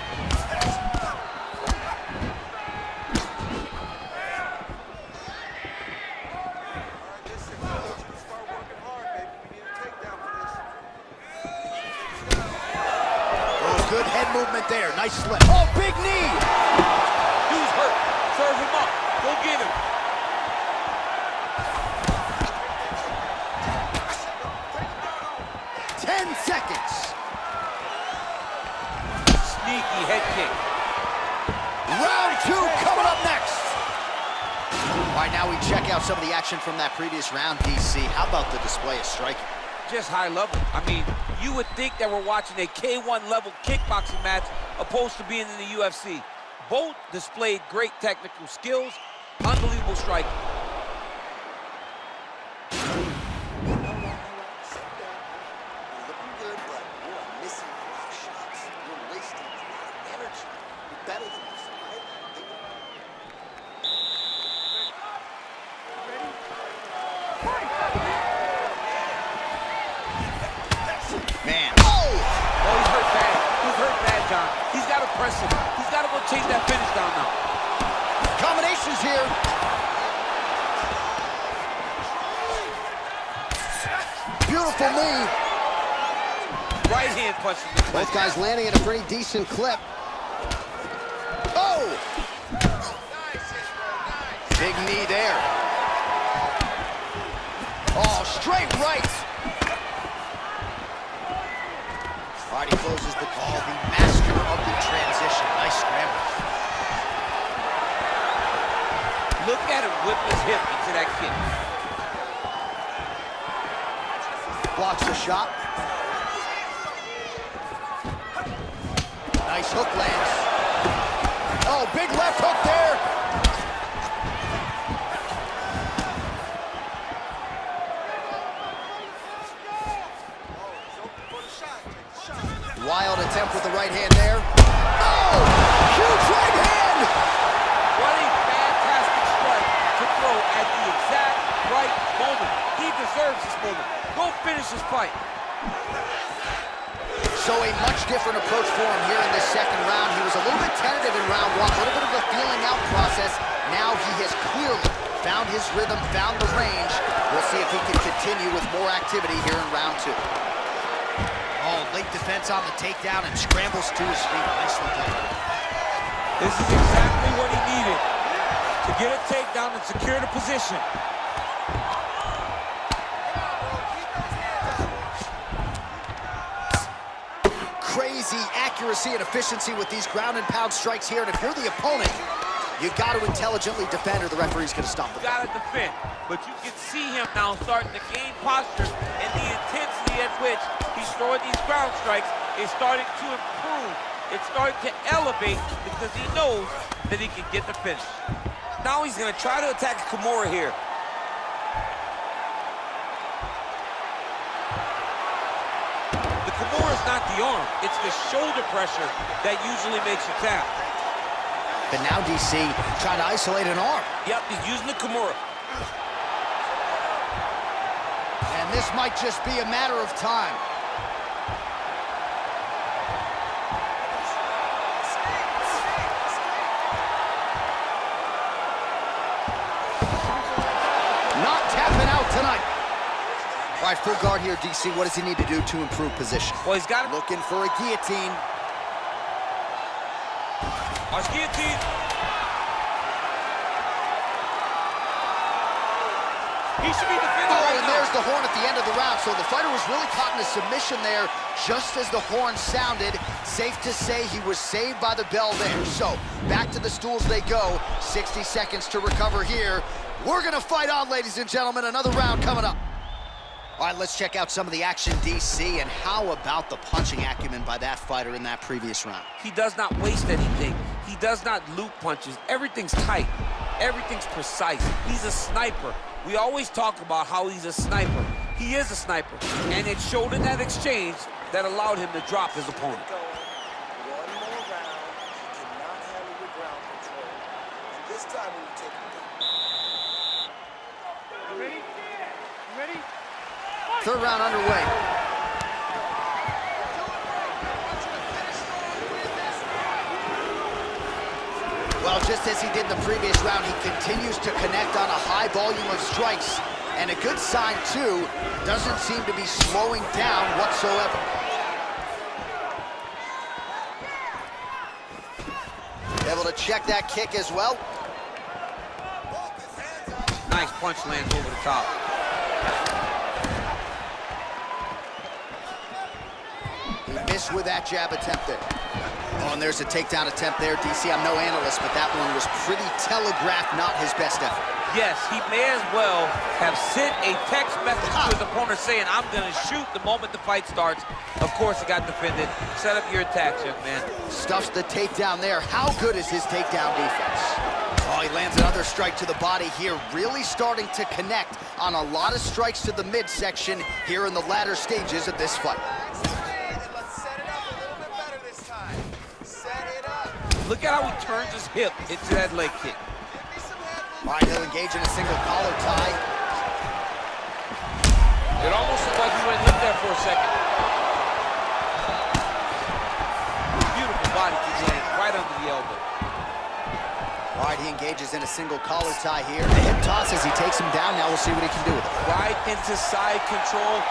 Good head movement there. Nice slip. Oh, big knee. Dude's hurt. Serve him up. Go get him. Ten seconds. Sneaky head kick. right, now we check out some of the action from that previous round, DC. How about the display of striking? Just high level. I mean, you would think that we're watching a K1 level kickboxing match opposed to being in the UFC. Both displayed great technical skills, unbelievable striking. He's got to press him. He's got to go chase that finish down now. Combinations here. Beautiful knee. Right hand punching. Both guys landing at a pretty decent clip. Oh! Big knee there. Oh, straight right. All right, he closes the call. The master of the transition. Nice scramble. Look at him whip his hip into that kick. Blocks the shot. Nice hook lands. Oh, big left hook there. Wild attempt with the right hand there. Oh! Huge right hand! What a fantastic strike to throw at the exact right moment. He deserves this moment. Go finish this fight. So a much different approach for him here in this second round. He was a little bit tentative in round one, a little bit of a feeling out process. Now he has clearly found his rhythm, found the range. We'll see if he can continue with more activity here in round two. Oh, late defense on the takedown and scrambles to his feet. Nicely done. This is exactly what he needed to get a takedown and secure the position. Crazy accuracy and efficiency with these ground and pound strikes here. And if you're the opponent, you got to intelligently defend or the referee's going to stop the fight. Got to defend, but you can see him now starting to gain posture, and the intensity at which he's throwing these ground strikes is starting to improve. It's starting to elevate because he knows that he can get the finish. Now he's going to try to attack Kimura here. The Kimura is not the arm. It's the shoulder pressure that usually makes you tap. But now DC trying to isolate an arm. Yep, he's using the Kimura. And this might just be a matter of time. Not tapping out tonight. All right, full guard here, DC. What does he need to do to improve position? Well, he's got looking for a guillotine. Watch guillotine. He should be defending right and now. There's the horn at the end of the round. So the fighter was really caught in a submission there just as the horn sounded. Safe to say he was saved by the bell there. So back to the stools they go. 60 seconds to recover here. We're gonna fight on, ladies and gentlemen. Another round coming up. All right, let's check out some of the action, DC, and how about the punching acumen by that fighter in that previous round? He does not waste anything. He does not loop punches. Everything's tight. Everything's precise. He's a sniper. We always talk about how he's a sniper. He is a sniper, and it showed in that exchange that allowed him to drop his opponent. One more round, you cannot handle your ground control. And this time when you take it down. You ready? You ready? Third round underway. Well, just as he did in the previous round, he continues to connect on a high volume of strikes. And a good sign, too, doesn't seem to be slowing down whatsoever. Able to check that kick as well. Nice punch lands over the top. He missed with that jab attempt there. Oh, and there's a takedown attempt there, DC. I'm no analyst, but that one was pretty telegraphed, not his best effort. Yes, he may as well have sent a text message to his opponent saying, I'm going to shoot the moment the fight starts. Of course, he got defended. Set up your attacks, young man. Stuffs the takedown there. How good is his takedown defense? Oh, he lands another strike to the body here, really starting to connect on a lot of strikes to the midsection here in the latter stages of this fight. Let's set it up a little bit better this time. Set it up. Look at how he turns his hip into that leg kick. All right, he'll engage in a single collar tie. It almost looked like he went limp there for a second. Beautiful body kick lands right under the elbow. All right, he engages in a single collar tie here. A hip toss as he takes him down. Now we'll see what he can do with it. Right into side control.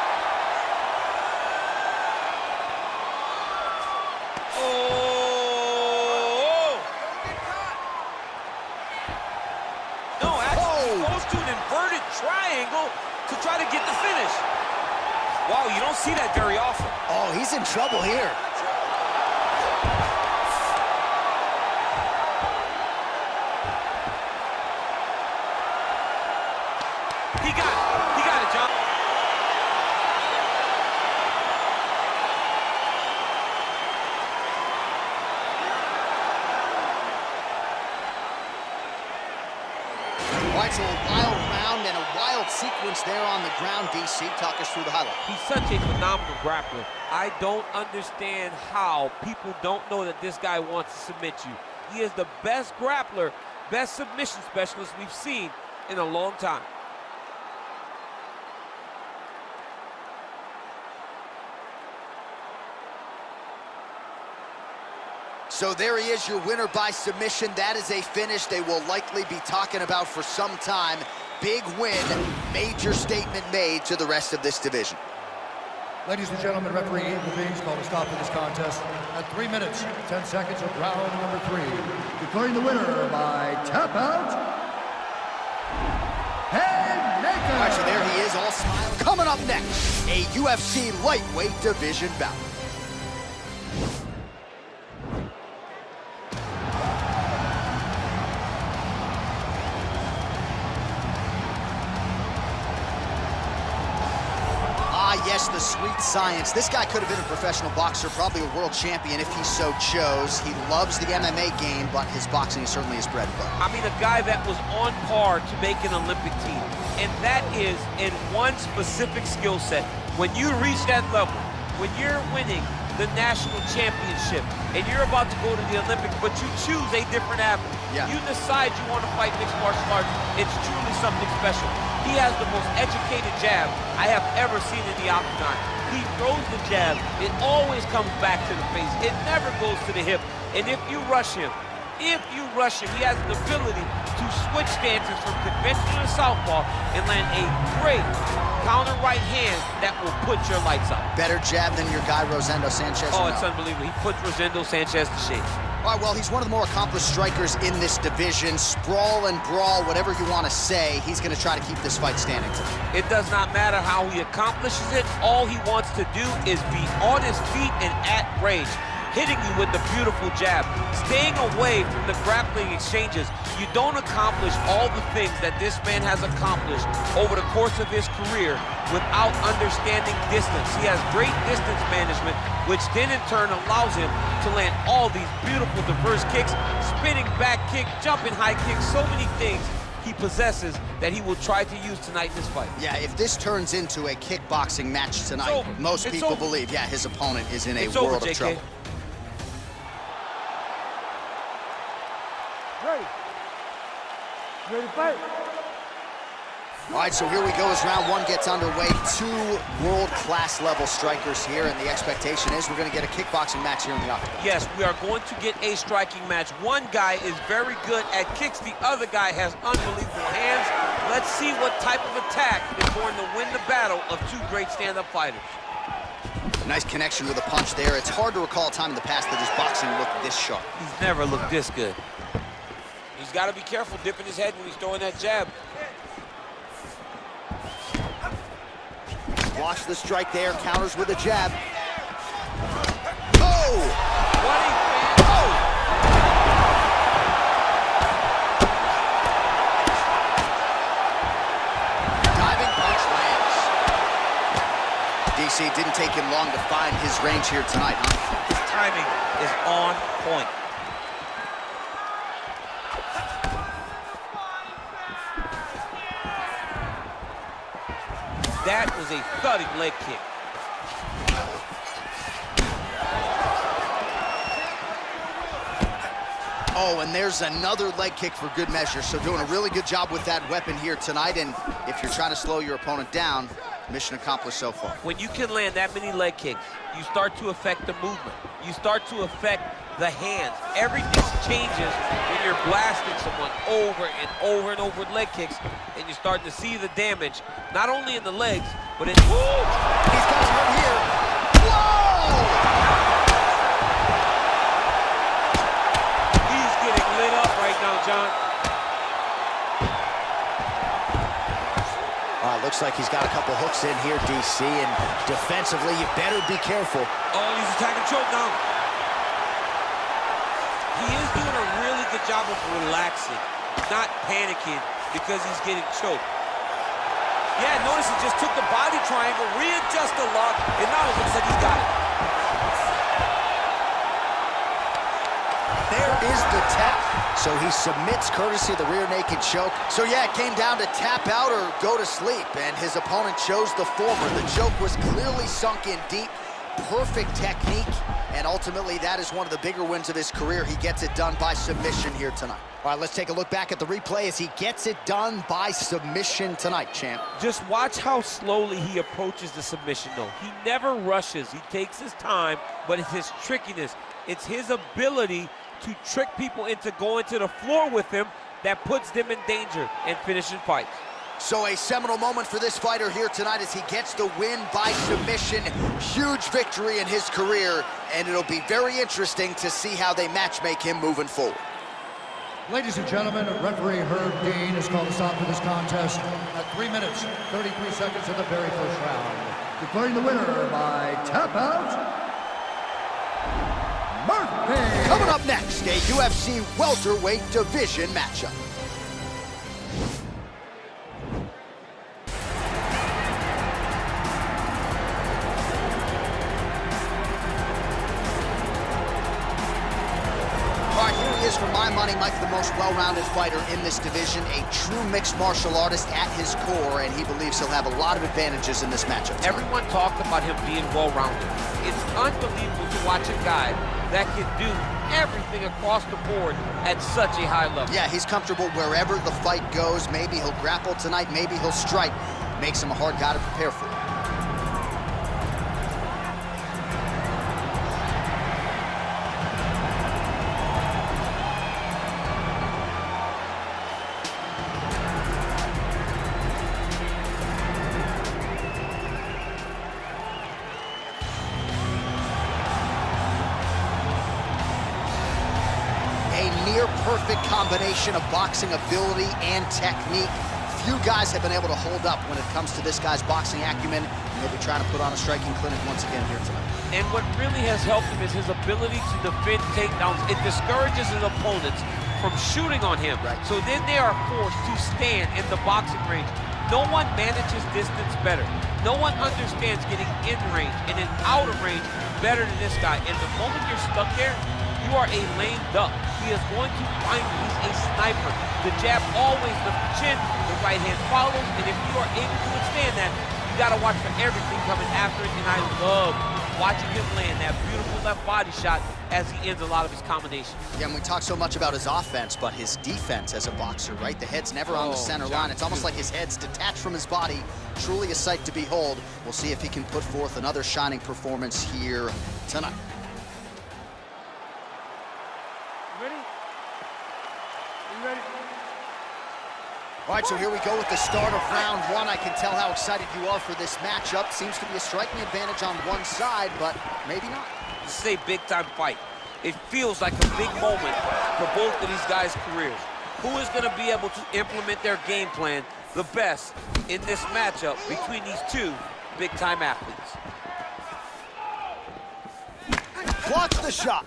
Triangle to try to get the finish. Wow, you don't see that very often. Oh, he's in trouble here. He got it, John. All right, so a wild round and a wild sequence there on the ground, DC. Talk us through the highlight. He's such a phenomenal grappler. I don't understand how people don't know that this guy wants to submit you. He is the best grappler, best submission specialist we've seen in a long time. So there he is, your winner by submission. That is a finish they will likely be talking about for some time. Big win, major statement made to the rest of this division. Ladies and gentlemen, referee intervenes, called a stop to this contest at 3 minutes, 10 seconds of round number 3. Declaring the winner by tap out, Haymaker. All right, so there he is, all smiling. Coming up next, a UFC lightweight division bout. Yes, the sweet science. This guy could have been a professional boxer, probably a world champion if he so chose. He loves the MMA game, but his boxing is certainly his bread and butter. I mean, a guy that was on par to make an Olympic team, and that is in one specific skill set. When you reach that level, when you're winning the national championship, and you're about to go to the Olympics, but you choose a different athlete. Yeah. You decide you want to fight mixed martial arts. It's truly something special. He has the most educated jab I have ever seen in the octagon. He throws the jab. It always comes back to the face. It never goes to the hip. And if you rush him, he has the ability to switch stances from conventional to southpaw and land a great counter right hand that will put your lights out. Better jab than your guy, Rosendo Sanchez? Oh, it's unbelievable. He puts Rosendo Sanchez to shame. All right, well, he's one of the more accomplished strikers in this division. Sprawl and brawl, whatever you want to say, he's going to try to keep this fight standing tonight. It does not matter how he accomplishes it. All he wants to do is be on his feet and at range, hitting you with the beautiful jab, staying away from the grappling exchanges. You don't accomplish all the things that this man has accomplished over the course of his career without understanding distance. He has great distance management, which then in turn allows him to land all these beautiful diverse kicks, spinning back kick, jumping high kick, so many things he possesses that he will try to use tonight in this fight. Yeah, if this turns into a kickboxing match tonight, most people believe, yeah, his opponent is in a world of trouble. Ready to fight. All right, so here we go as round 1 gets underway. 2 world-class level strikers here, and the expectation is we're going to get a kickboxing match here in the octagon. Yes, we are going to get a striking match. One guy is very good at kicks. The other guy has unbelievable hands. Let's see what type of attack is going to win the battle of 2 great stand-up fighters. Nice connection with a punch there. It's hard to recall a time in the past that his boxing looked this sharp. He's never looked this good. He's got to be careful dipping his head when he's throwing that jab. Watch the strike there, counters with a jab. Oh! What a it didn't take him long to find his range here tonight, huh? His timing is on point. That was a thudding leg kick. Oh, and there's another leg kick for good measure. So doing a really good job with that weapon here tonight. And if you're trying to slow your opponent down, mission accomplished so far. When you can land that many leg kicks, you start to affect the movement. You start to affect the hands. Everything changes when you're blasting someone over and over and over with leg kicks, and you're starting to see the damage, not only in the legs, but in... Woo! He's got him right here. Whoa! He's getting lit up right now, John. Looks like he's got a couple hooks in here, DC, and defensively, you better be careful. Oh, he's attacking choke now. He is doing a really good job of relaxing, not panicking because he's getting choked. Yeah, notice he just took the body triangle, readjust the lock, and now it looks like he's got it. There is the tap. So he submits courtesy of the rear naked choke. So yeah, it came down to tap out or go to sleep, and his opponent chose the former. The choke was clearly sunk in deep, perfect technique, and ultimately that is one of the bigger wins of his career. He gets it done by submission here tonight. All right, let's take a look back at the replay as he gets it done by submission tonight, champ. Just watch how slowly he approaches the submission, though. He never rushes. He takes his time, but it's his trickiness. It's his ability to trick people into going to the floor with him that puts them in danger and finishing fights. So a seminal moment for this fighter here tonight as he gets the win by submission. Huge victory in his career, and it'll be very interesting to see how they matchmake him moving forward. Ladies and gentlemen, referee Herb Dean has called a stop to this contest at 3 minutes, 33 seconds of the very first round. Declaring the winner by tap out, Murphy. Coming up next, a UFC welterweight division matchup. All right, here he is, for my money, Mike, the most well-rounded fighter in this division, a true mixed martial artist at his core, and he believes he'll have a lot of advantages in this matchup tonight. Everyone talked about him being well-rounded. It's unbelievable to watch a guy that can do everything across the board at such a high level. Yeah, he's comfortable wherever the fight goes. Maybe he'll grapple tonight, maybe he'll strike. Makes him a hard guy to prepare for. Near-perfect combination of boxing ability and technique. Few guys have been able to hold up when it comes to this guy's boxing acumen, and he'll be trying to put on a striking clinic once again here tonight. And what really has helped him is his ability to defend takedowns. It discourages his opponents from shooting on him. Right. So then they are forced to stand in the boxing range. No one manages distance better. No one understands getting in range and then out of range better than this guy. And the moment you're stuck there, you are a lame duck. He is going to find you. He's a sniper. The jab always lifts the chin, the right hand follows, and if you are able to withstand that, you gotta watch for everything coming after it, and I love watching him land that beautiful left body shot as he ends a lot of his combinations. Yeah, and we talk so much about his offense, but his defense as a boxer, right? The head's never on the center line. It's almost like his head's detached from his body. Truly a sight to behold. We'll see if he can put forth another shining performance here tonight. All right, so here we go with the start of round one. I can tell how excited you are for this matchup. Seems to be a striking advantage on one side, but maybe not. This is a big-time fight. It feels like a big moment for both of these guys' careers. Who is going to be able to implement their game plan the best in this matchup between these two big-time athletes? Blocks the shot.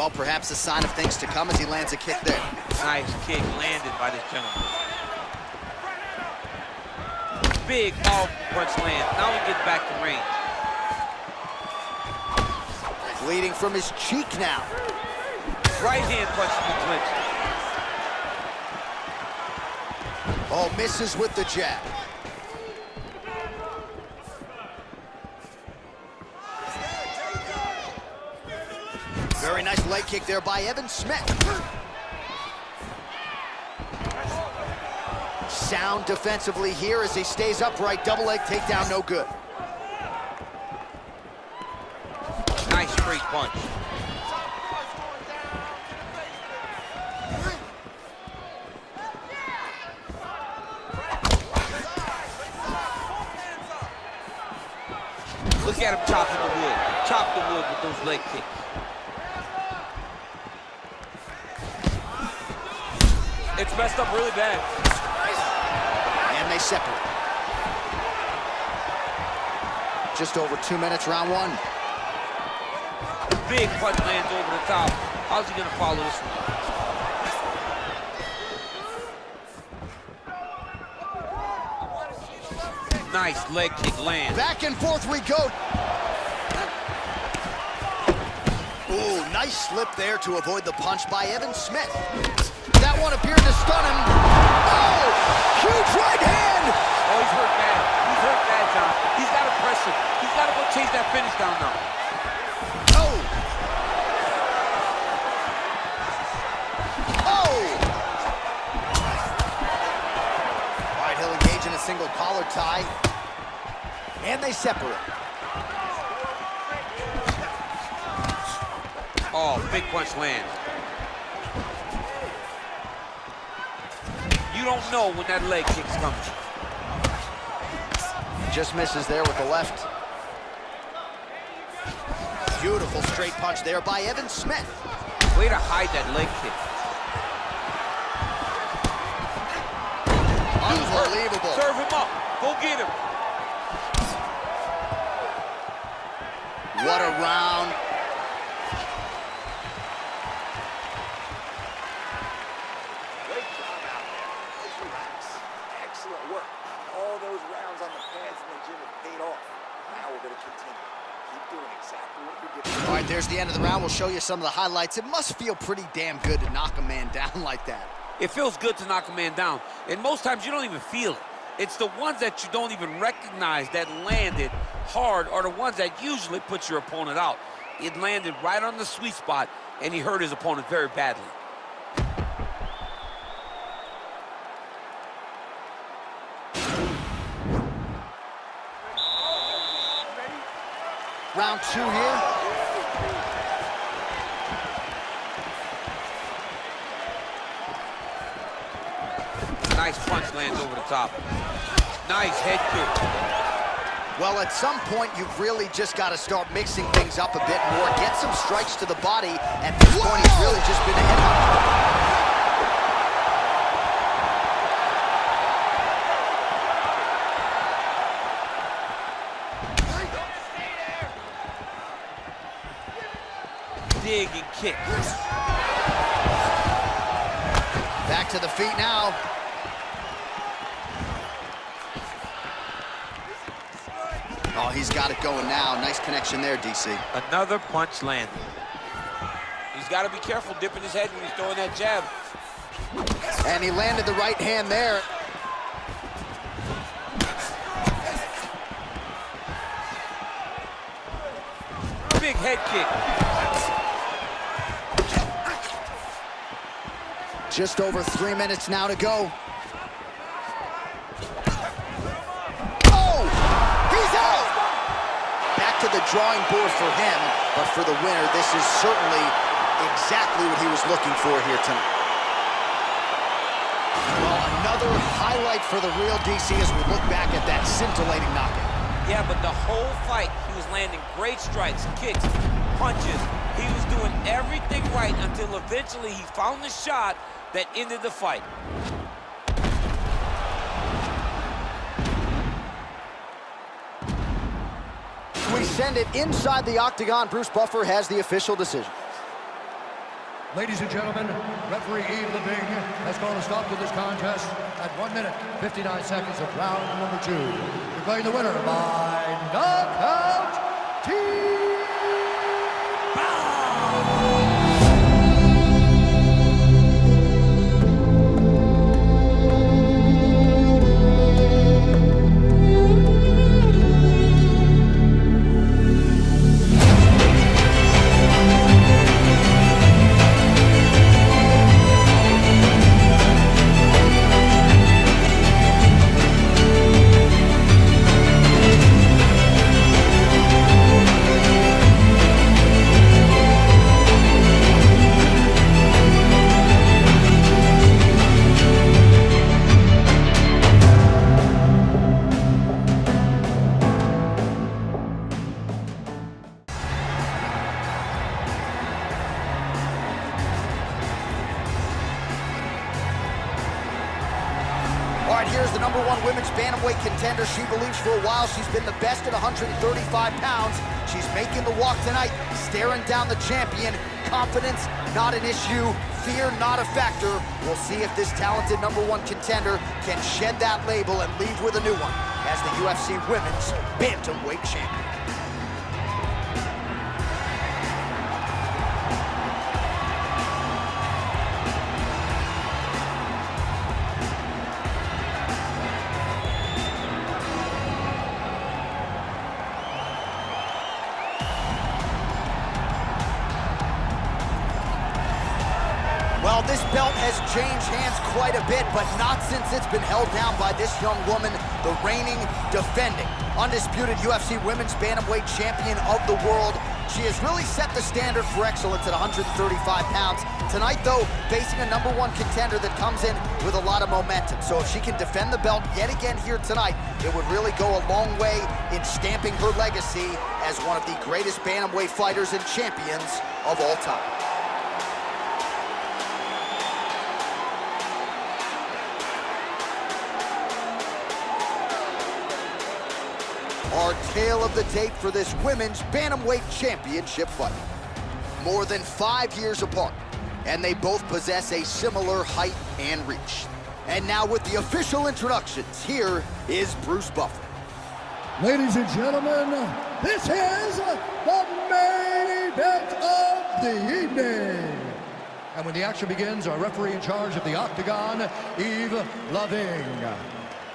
Well, perhaps a sign of things to come as he lands a kick there. Nice kick landed by this gentleman. Big off punch lands. Now he gets back to range. Bleeding from his cheek now. Right hand punch in the clinch. Oh, misses with the jab. Very nice leg kick there by Evan Smith. Sound defensively here as he stays upright. Double leg takedown, no good. Nice straight punch. Look at him chopping the wood. Chop the wood with those leg kicks. It's messed up really bad. And they separate. Just over 2 minutes, round one. Big punch lands over the top. How's he gonna follow this one? Nice leg kick land. Back and forth we go. Ooh, nice slip there to avoid the punch by Evan Smith. That one appeared to stun him. Oh, huge right hand. Oh, he's hurt bad. He's hurt bad, John. He's got to press him. He's got to go chase that finish down now. Oh. Oh. All right, he'll engage in a single collar tie. And they separate. Oh, big punch lands. You don't know when that leg kick's coming. Just misses there with the left. Beautiful straight punch there by Evan Smith. Way to hide that leg kick. Unbelievable. Serve him up. Go get him. What a round. Great job out there. Just relax. Excellent work. All those rounds on the pads in the gym have paid off. Now we're going to continue. Keep doing exactly what you're doing. All right, there's the end of the round. We'll show you some of the highlights. It must feel pretty damn good to knock a man down like that. It feels good to knock a man down. And most times you don't even feel it. It's the ones that you don't even recognize that landed hard are the ones that usually put your opponent out. It landed right on the sweet spot, and he hurt his opponent very badly. Round two here. Nice punch lands over the top. Nice head kick. Well, at some point, you've really just got to start mixing things up a bit more. Get some strikes to the body. At this point, he's really just been a hit hunter. Dig and kick. Back to the feet now. Oh, he's got it going now. Nice connection there, DC. Another punch landed. He's got to be careful dipping his head when he's throwing that jab. And he landed the right hand there. Big head kick. Just over 3 minutes now to go. Oh, he's out! Back to the drawing board for him, but for the winner, this is certainly exactly what he was looking for here tonight. Well, another highlight for the real DC as we look back at that scintillating knockout. Yeah, but the whole fight, he was landing great strikes, kicks, punches. He was doing everything right until eventually he found the shot that ended the fight. We send it inside the octagon. Bruce Buffer has the official decision. Ladies and gentlemen, referee Yves Leving has called a stop to this contest at 1 minute, 59 seconds of round number 2. Declaring the winner by knockout, Team Bow! All right, here's the #1 women's bantamweight contender. She believes for a while she's been the best at 135 pounds. She's making the walk tonight, staring down the champion. Confidence, not an issue. Fear, not a factor. We'll see if this talented #1 contender can shed that label and leave with a new one as the UFC women's bantamweight champion. Well, this belt has changed hands quite a bit, but not since it's been held down by this young woman, the reigning, defending, undisputed UFC Women's Bantamweight Champion of the world. She has really set the standard for excellence at 135 pounds. Tonight, though, facing a #1 contender that comes in with a lot of momentum. So if she can defend the belt yet again here tonight, it would really go a long way in stamping her legacy as one of the greatest bantamweight fighters and champions of all time. Our tale of the tape for this women's bantamweight championship fight. More than 5 years apart, and they both possess a similar height and reach. And now with the official introductions, here is Bruce Buffer. Ladies and gentlemen, this is the main event of the evening. And when the action begins, our referee in charge of the Octagon, Yves Leving.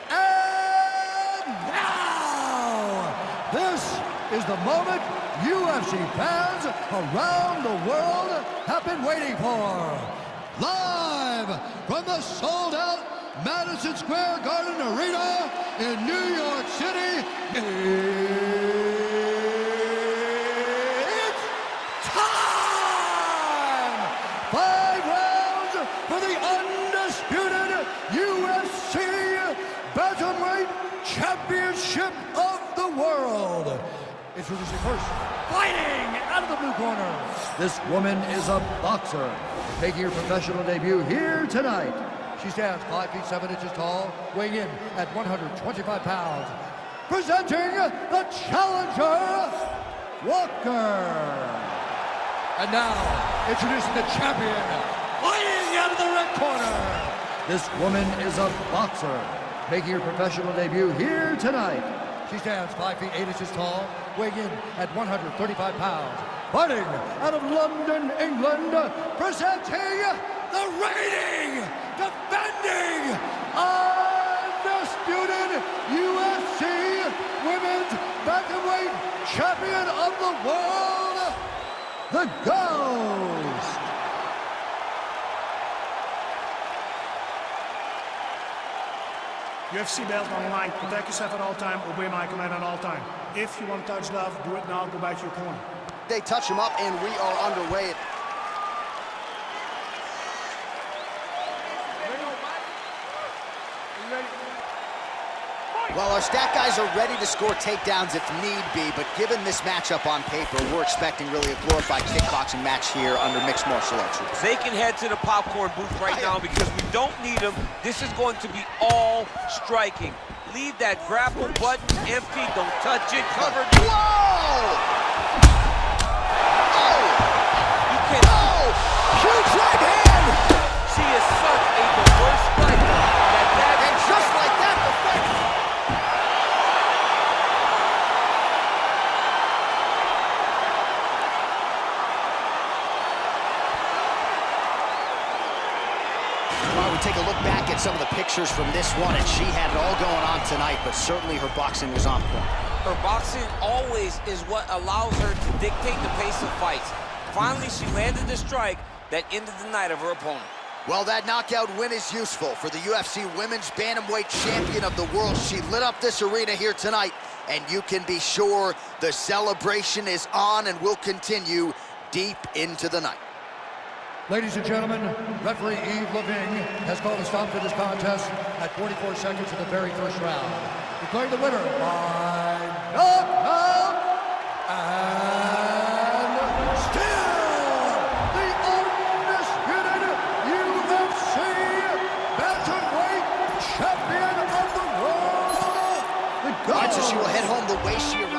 And now, this is the moment UFC fans around the world have been waiting for. Live from the sold-out Madison Square Garden Arena in New York City, it's time! 5 rounds for the undisputed UFC Bantamweight Championship of the world. Introducing first, fighting out of the blue corner. This woman is a boxer, making her professional debut here tonight. She stands 5 feet 7 inches tall, weighing in at 125 pounds. Presenting the challenger, Walker. And now, introducing the champion, fighting out of the red corner. This woman is a boxer, making her professional debut here tonight. She stands 5 feet 8 inches tall, weighing in at 135 pounds. Fighting out of London, England, presenting the reigning, defending, undisputed UFC Women's Bantamweight Champion of the world, the Ghost. UFC belt online. Protect yourself at all time. Obey my command at all time. If you want to touch love, do it now. Go back to your corner. They touch him up, and we are underway. Well, our stat guys are ready to score takedowns if need be, but given this matchup on paper, we're expecting really a glorified kickboxing match here under mixed martial arts rules. They can head to the popcorn booth right now because we don't need them. This is going to be all striking. Leave that grapple button empty. Don't touch it. Covered. Whoa! You can. Oh! Huge huge right hand! She is such a diverse striker that And just like that, the fight. Well, we take a look back at some of the pictures from this one, and she had it all going on tonight, but certainly her boxing was on point. her boxing always is what allows her to dictate the pace of fights. Finally, she landed the strike that ended the night of her opponent. Well, that knockout win is useful for the UFC Women's Bantamweight Champion of the World. She lit up this arena here tonight, and you can be sure the celebration is on and will continue deep into the night. Ladies and gentlemen, referee Yves Leving has called a stop to this contest at 44 seconds of the very first round. Declaring the winner by knockout, and still the undisputed UFC Bantamweight Champion of the World. The All right, so she will head home the way she arrived.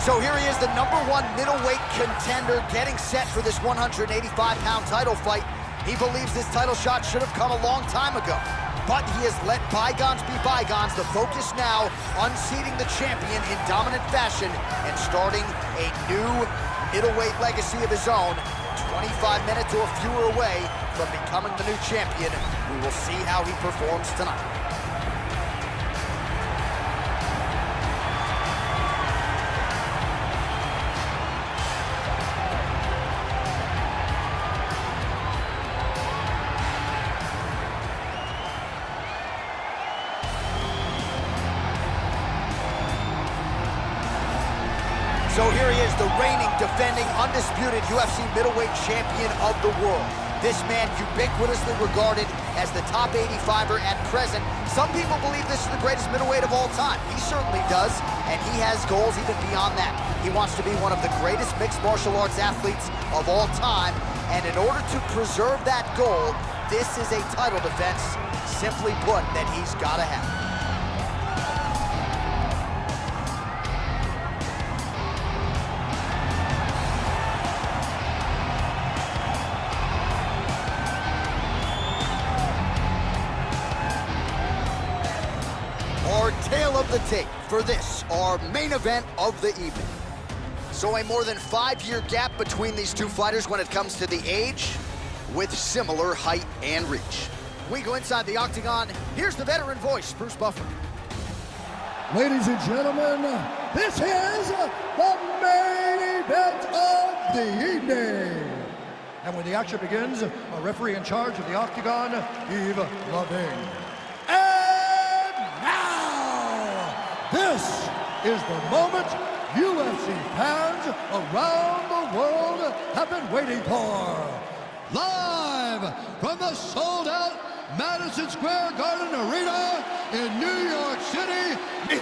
So here he is, the #1 middleweight contender, getting set for this 185-pound title fight. He believes this title shot should have come a long time ago, but he has let bygones be bygones. The focus now, unseating the champion in dominant fashion and starting a new middleweight legacy of his own. 25 minutes or fewer away from becoming the new champion. We will see how he performs tonight. So here he is, the reigning, defending, undisputed UFC middleweight champion of the world. This man ubiquitously regarded as the top 85er at present. Some people believe this is the greatest middleweight of all time. He certainly does, and he has goals even beyond that. He wants to be one of the greatest mixed martial arts athletes of all time, and in order to preserve that goal, this is a title defense, simply put, that he's gotta have. Our tale of the tape for this, our main event of the evening. So a more than 5-year gap between these two fighters when it comes to the age, with similar height and reach. We go inside the octagon. Here's the veteran voice, Bruce Buffer. Ladies and gentlemen, this is the main event of the evening. And when the action begins, a referee in charge of the octagon, Yves Leving. And now, this is the moment UFC fans around the world have been waiting for. Live from the sold-out Madison Square Garden Arena in New York City, it's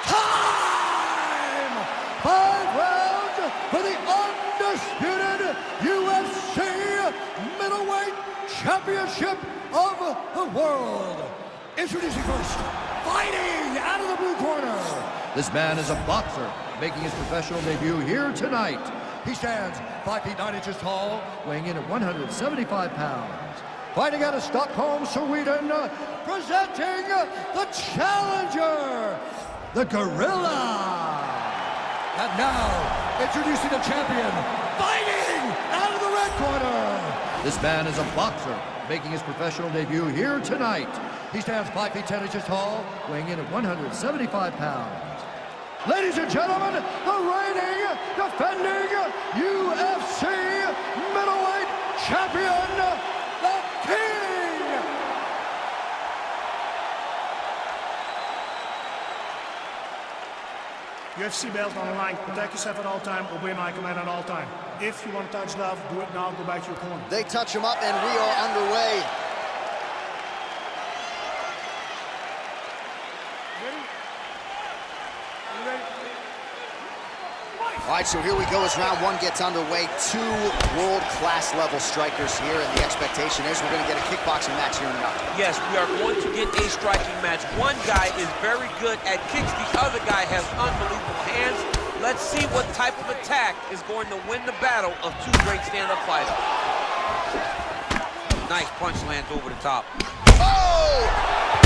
time! 5 rounds for the undisputed UFC Middleweight Championship of the World. Introducing first, fighting out of the blue corner. This man is a boxer, making his professional debut here tonight. He stands 5 feet 9 inches tall, weighing in at 175 pounds. Fighting out of Stockholm, Sweden, presenting the challenger, the Gorilla. And now, introducing the champion, fighting out of the red corner. This man is a boxer, making his professional debut here tonight. He stands 5 feet 10 inches tall, weighing in at 175 pounds. Ladies and gentlemen, the reigning, defending UFC middleweight champion, the King! UFC belt on the line. Protect yourself at all time. Obey my command at all time. If you want to touch love, do it now. Go back to your corner. They touch him up, and we are underway. All right, so here we go as round one gets underway. Two world-class level strikers here, and the expectation is we're going to get a kickboxing match here in the octagon. Yes, we are going to get a striking match. One guy is very good at kicks. The other guy has unbelievable hands. Let's see what type of attack is going to win the battle of two great stand-up fighters. Nice punch lands over the top. Oh!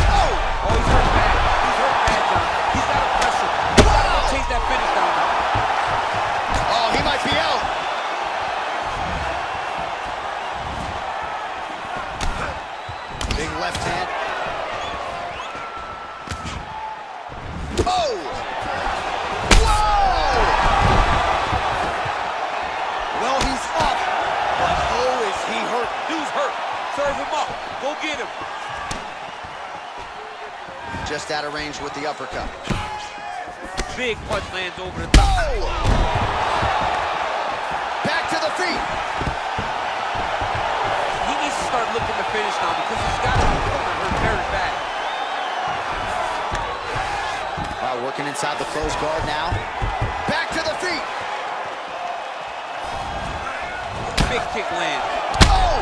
Oh! Oh, he's hurt bad. He's hurt bad, John. He's got to pressure. He's got to chase that finish down now. Oh, he might be out. Big left hand. Oh! Whoa! Well, he's up, but oh, is he hurt. Dude's hurt. Serve him up. Go get him. Just out of range with the uppercut. Big punch lands over the top. Oh! Back to the feet. He needs to start looking to finish now because he's got to hurt very bad. Wow, working inside the closed guard now. Back to the feet. Big kick lands. Oh!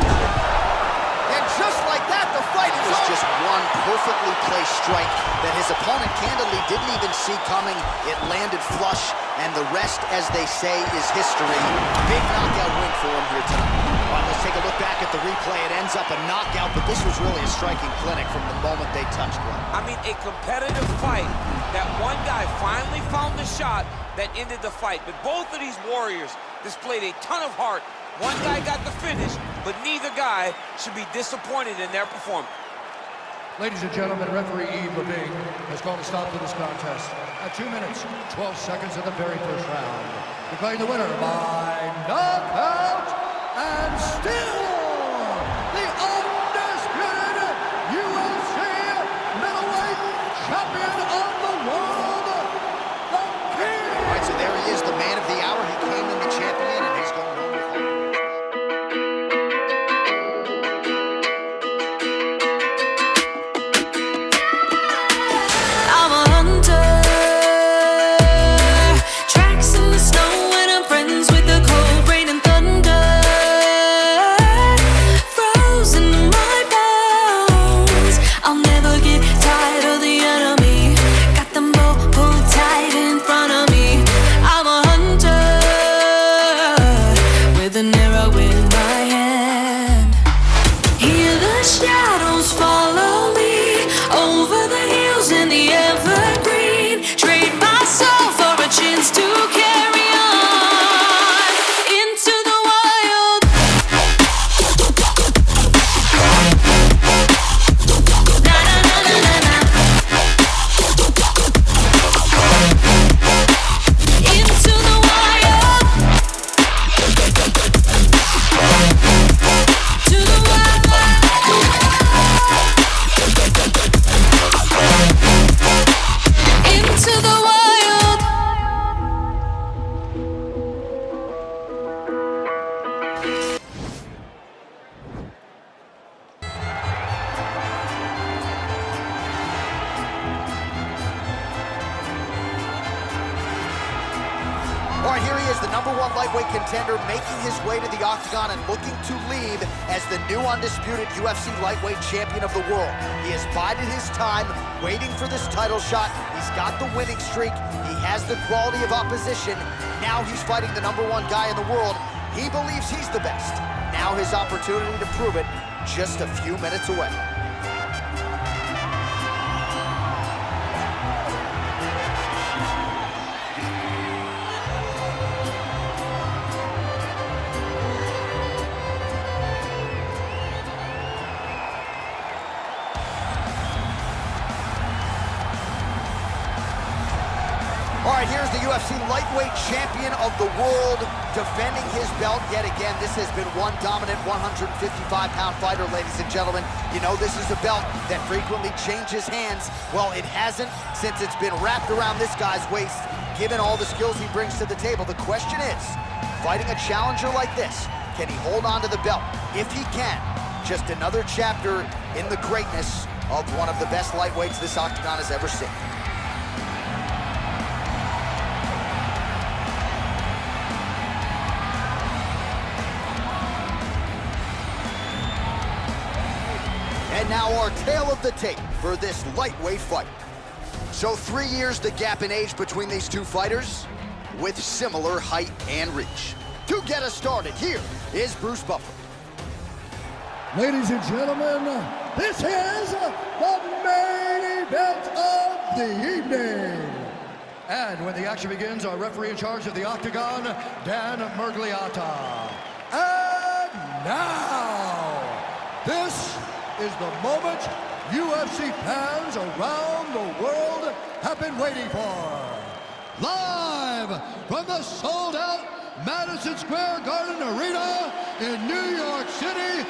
And just like that, the fight is over. Just one perfectly placed strike that his opponent candidly didn't even see coming. It landed flush, and the rest, as they say, is history. Big knockout win for him here tonight. All right, let's take a look back at the replay. It ends up a knockout, but this was really a striking clinic from the moment they touched one. I mean, a competitive fight that one guy finally found the shot that ended the fight. But both of these warriors displayed a ton of heart. One guy got the finish, but neither guy should be disappointed in their performance. Ladies and gentlemen, referee Yves Levine has called a stop to this contest at 2 minutes, 12 seconds of the very first round, declaring the winner by knockout and still the undisputed UFC middleweight champion of the world, the King! All right, so there he is, the man of the hour. He came in the champion, and he's going home with home. All right, here he is, the #1 lightweight contender, making his way to the octagon and looking to lead as the new undisputed UFC lightweight champion of the world. He has bided his time, waiting for this title shot. He's got the winning streak. He has the quality of opposition. Now he's fighting the #1 guy in the world. He believes he's the best. Now his opportunity to prove it, just a few minutes away. All right, here's the UFC lightweight champion of the world defending his belt yet again. This has been one dominant 155-pound fighter, ladies and gentlemen. You know, this is a belt that frequently changes hands. Well, it hasn't since it's been wrapped around this guy's waist, given all the skills he brings to the table. The question is, fighting a challenger like this, can he hold on to the belt? If he can, just another chapter in the greatness of one of the best lightweights this octagon has ever seen. And now our tale of the tape for this lightweight fight. So 3 years the gap in age between these two fighters, with similar height and reach. To get us started, here is Bruce Buffer. Ladies and gentlemen, this is the main event of the evening. And when the action begins, our referee in charge of the octagon, Dan Mergliata. And now, this is the moment UFC fans around the world have been waiting for. Live from the sold-out Madison Square Garden Arena in New York City,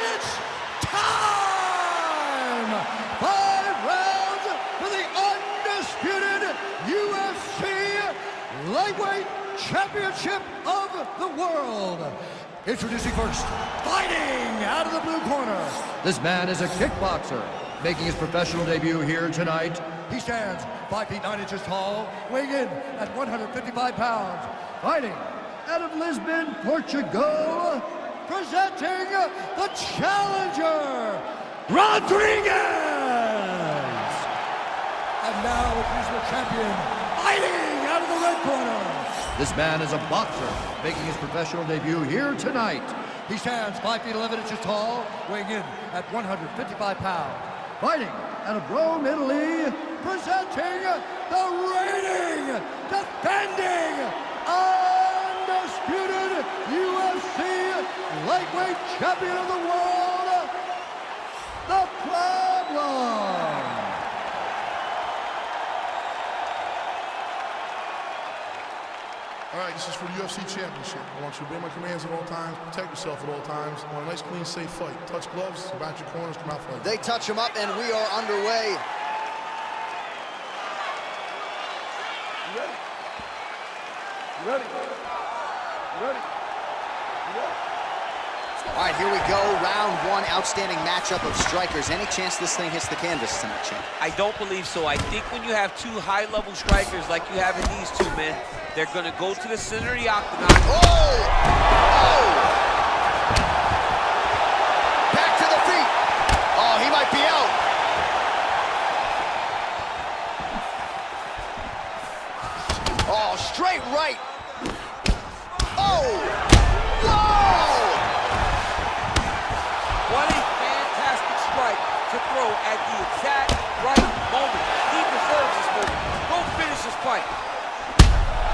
it's time! 5 rounds for the undisputed UFC Lightweight Championship of the World. Introducing first, fighting out of the blue corner. This man is a kickboxer, making his professional debut here tonight. He stands 5 feet 9 inches tall, weighing in at 155 pounds. Fighting out of Lisbon, Portugal, presenting the challenger, Rodriguez. And now he's the champion, fighting out of the red corner. This man is a boxer, making his professional debut here tonight. He stands 5 feet 11 inches tall, weighing in at 155 pounds. Fighting out of Rome, Italy, presenting the reigning, defending, undisputed UFC lightweight champion of the world, The Problem. All right, this is for the UFC Championship. I want you to obey my commands at all times, protect yourself at all times. I want a nice, clean, safe fight. Touch gloves, back your corners, come out fighting. They touch him up, and we are underway. You ready? You ready? You ready? You ready? All right, here we go. Round one, outstanding matchup of strikers. Any chance this thing hits the canvas tonight, champ? I don't believe so. I think when you have two high-level strikers like you have in these two men, they're going to go to the center of the octagon. Oh! Oh! Back to the feet. Oh, he might be out. Oh, straight right. Oh! Whoa! What a fantastic strike to throw at the exact right moment. He deserves this moment. Go finish this fight.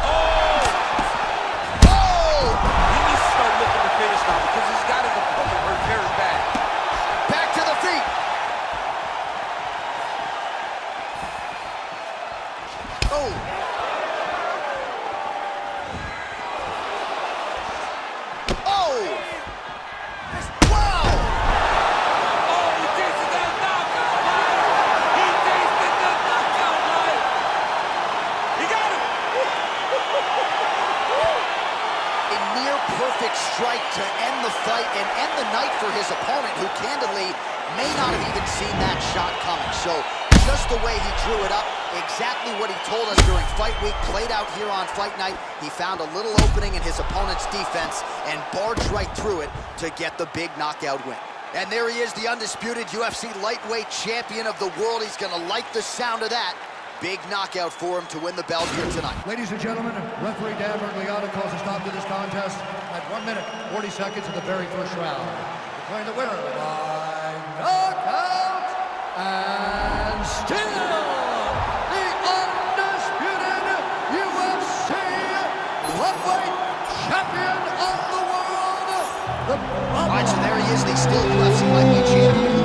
He needs to start looking to finish now because he's got his opponent hurt very bad. Back to the feet. Oh. Oh. Wow. Oh, he tasted that knockout, right? He tasted the knockout, right? He got him. A near perfect strike to end the fight and end the night for his opponent, who candidly may not have even seen that shot coming. So just the way he drew it up, exactly what he told us during fight week, played out here on fight night. He found a little opening in his opponent's defense and barged right through it to get the big knockout win. And there he is, the undisputed UFC lightweight champion of the world. He's gonna like the sound of that. Big knockout for him to win the belt here tonight. Ladies and gentlemen, referee Dan Mergliata calls a stop to this contest at 1 minute, 40 seconds of the very first round. Declaring the winner by knockout, and still the undisputed UFC lightweight champion of the world, The Problem. All right, so there he is, the still UFC lightweight champion.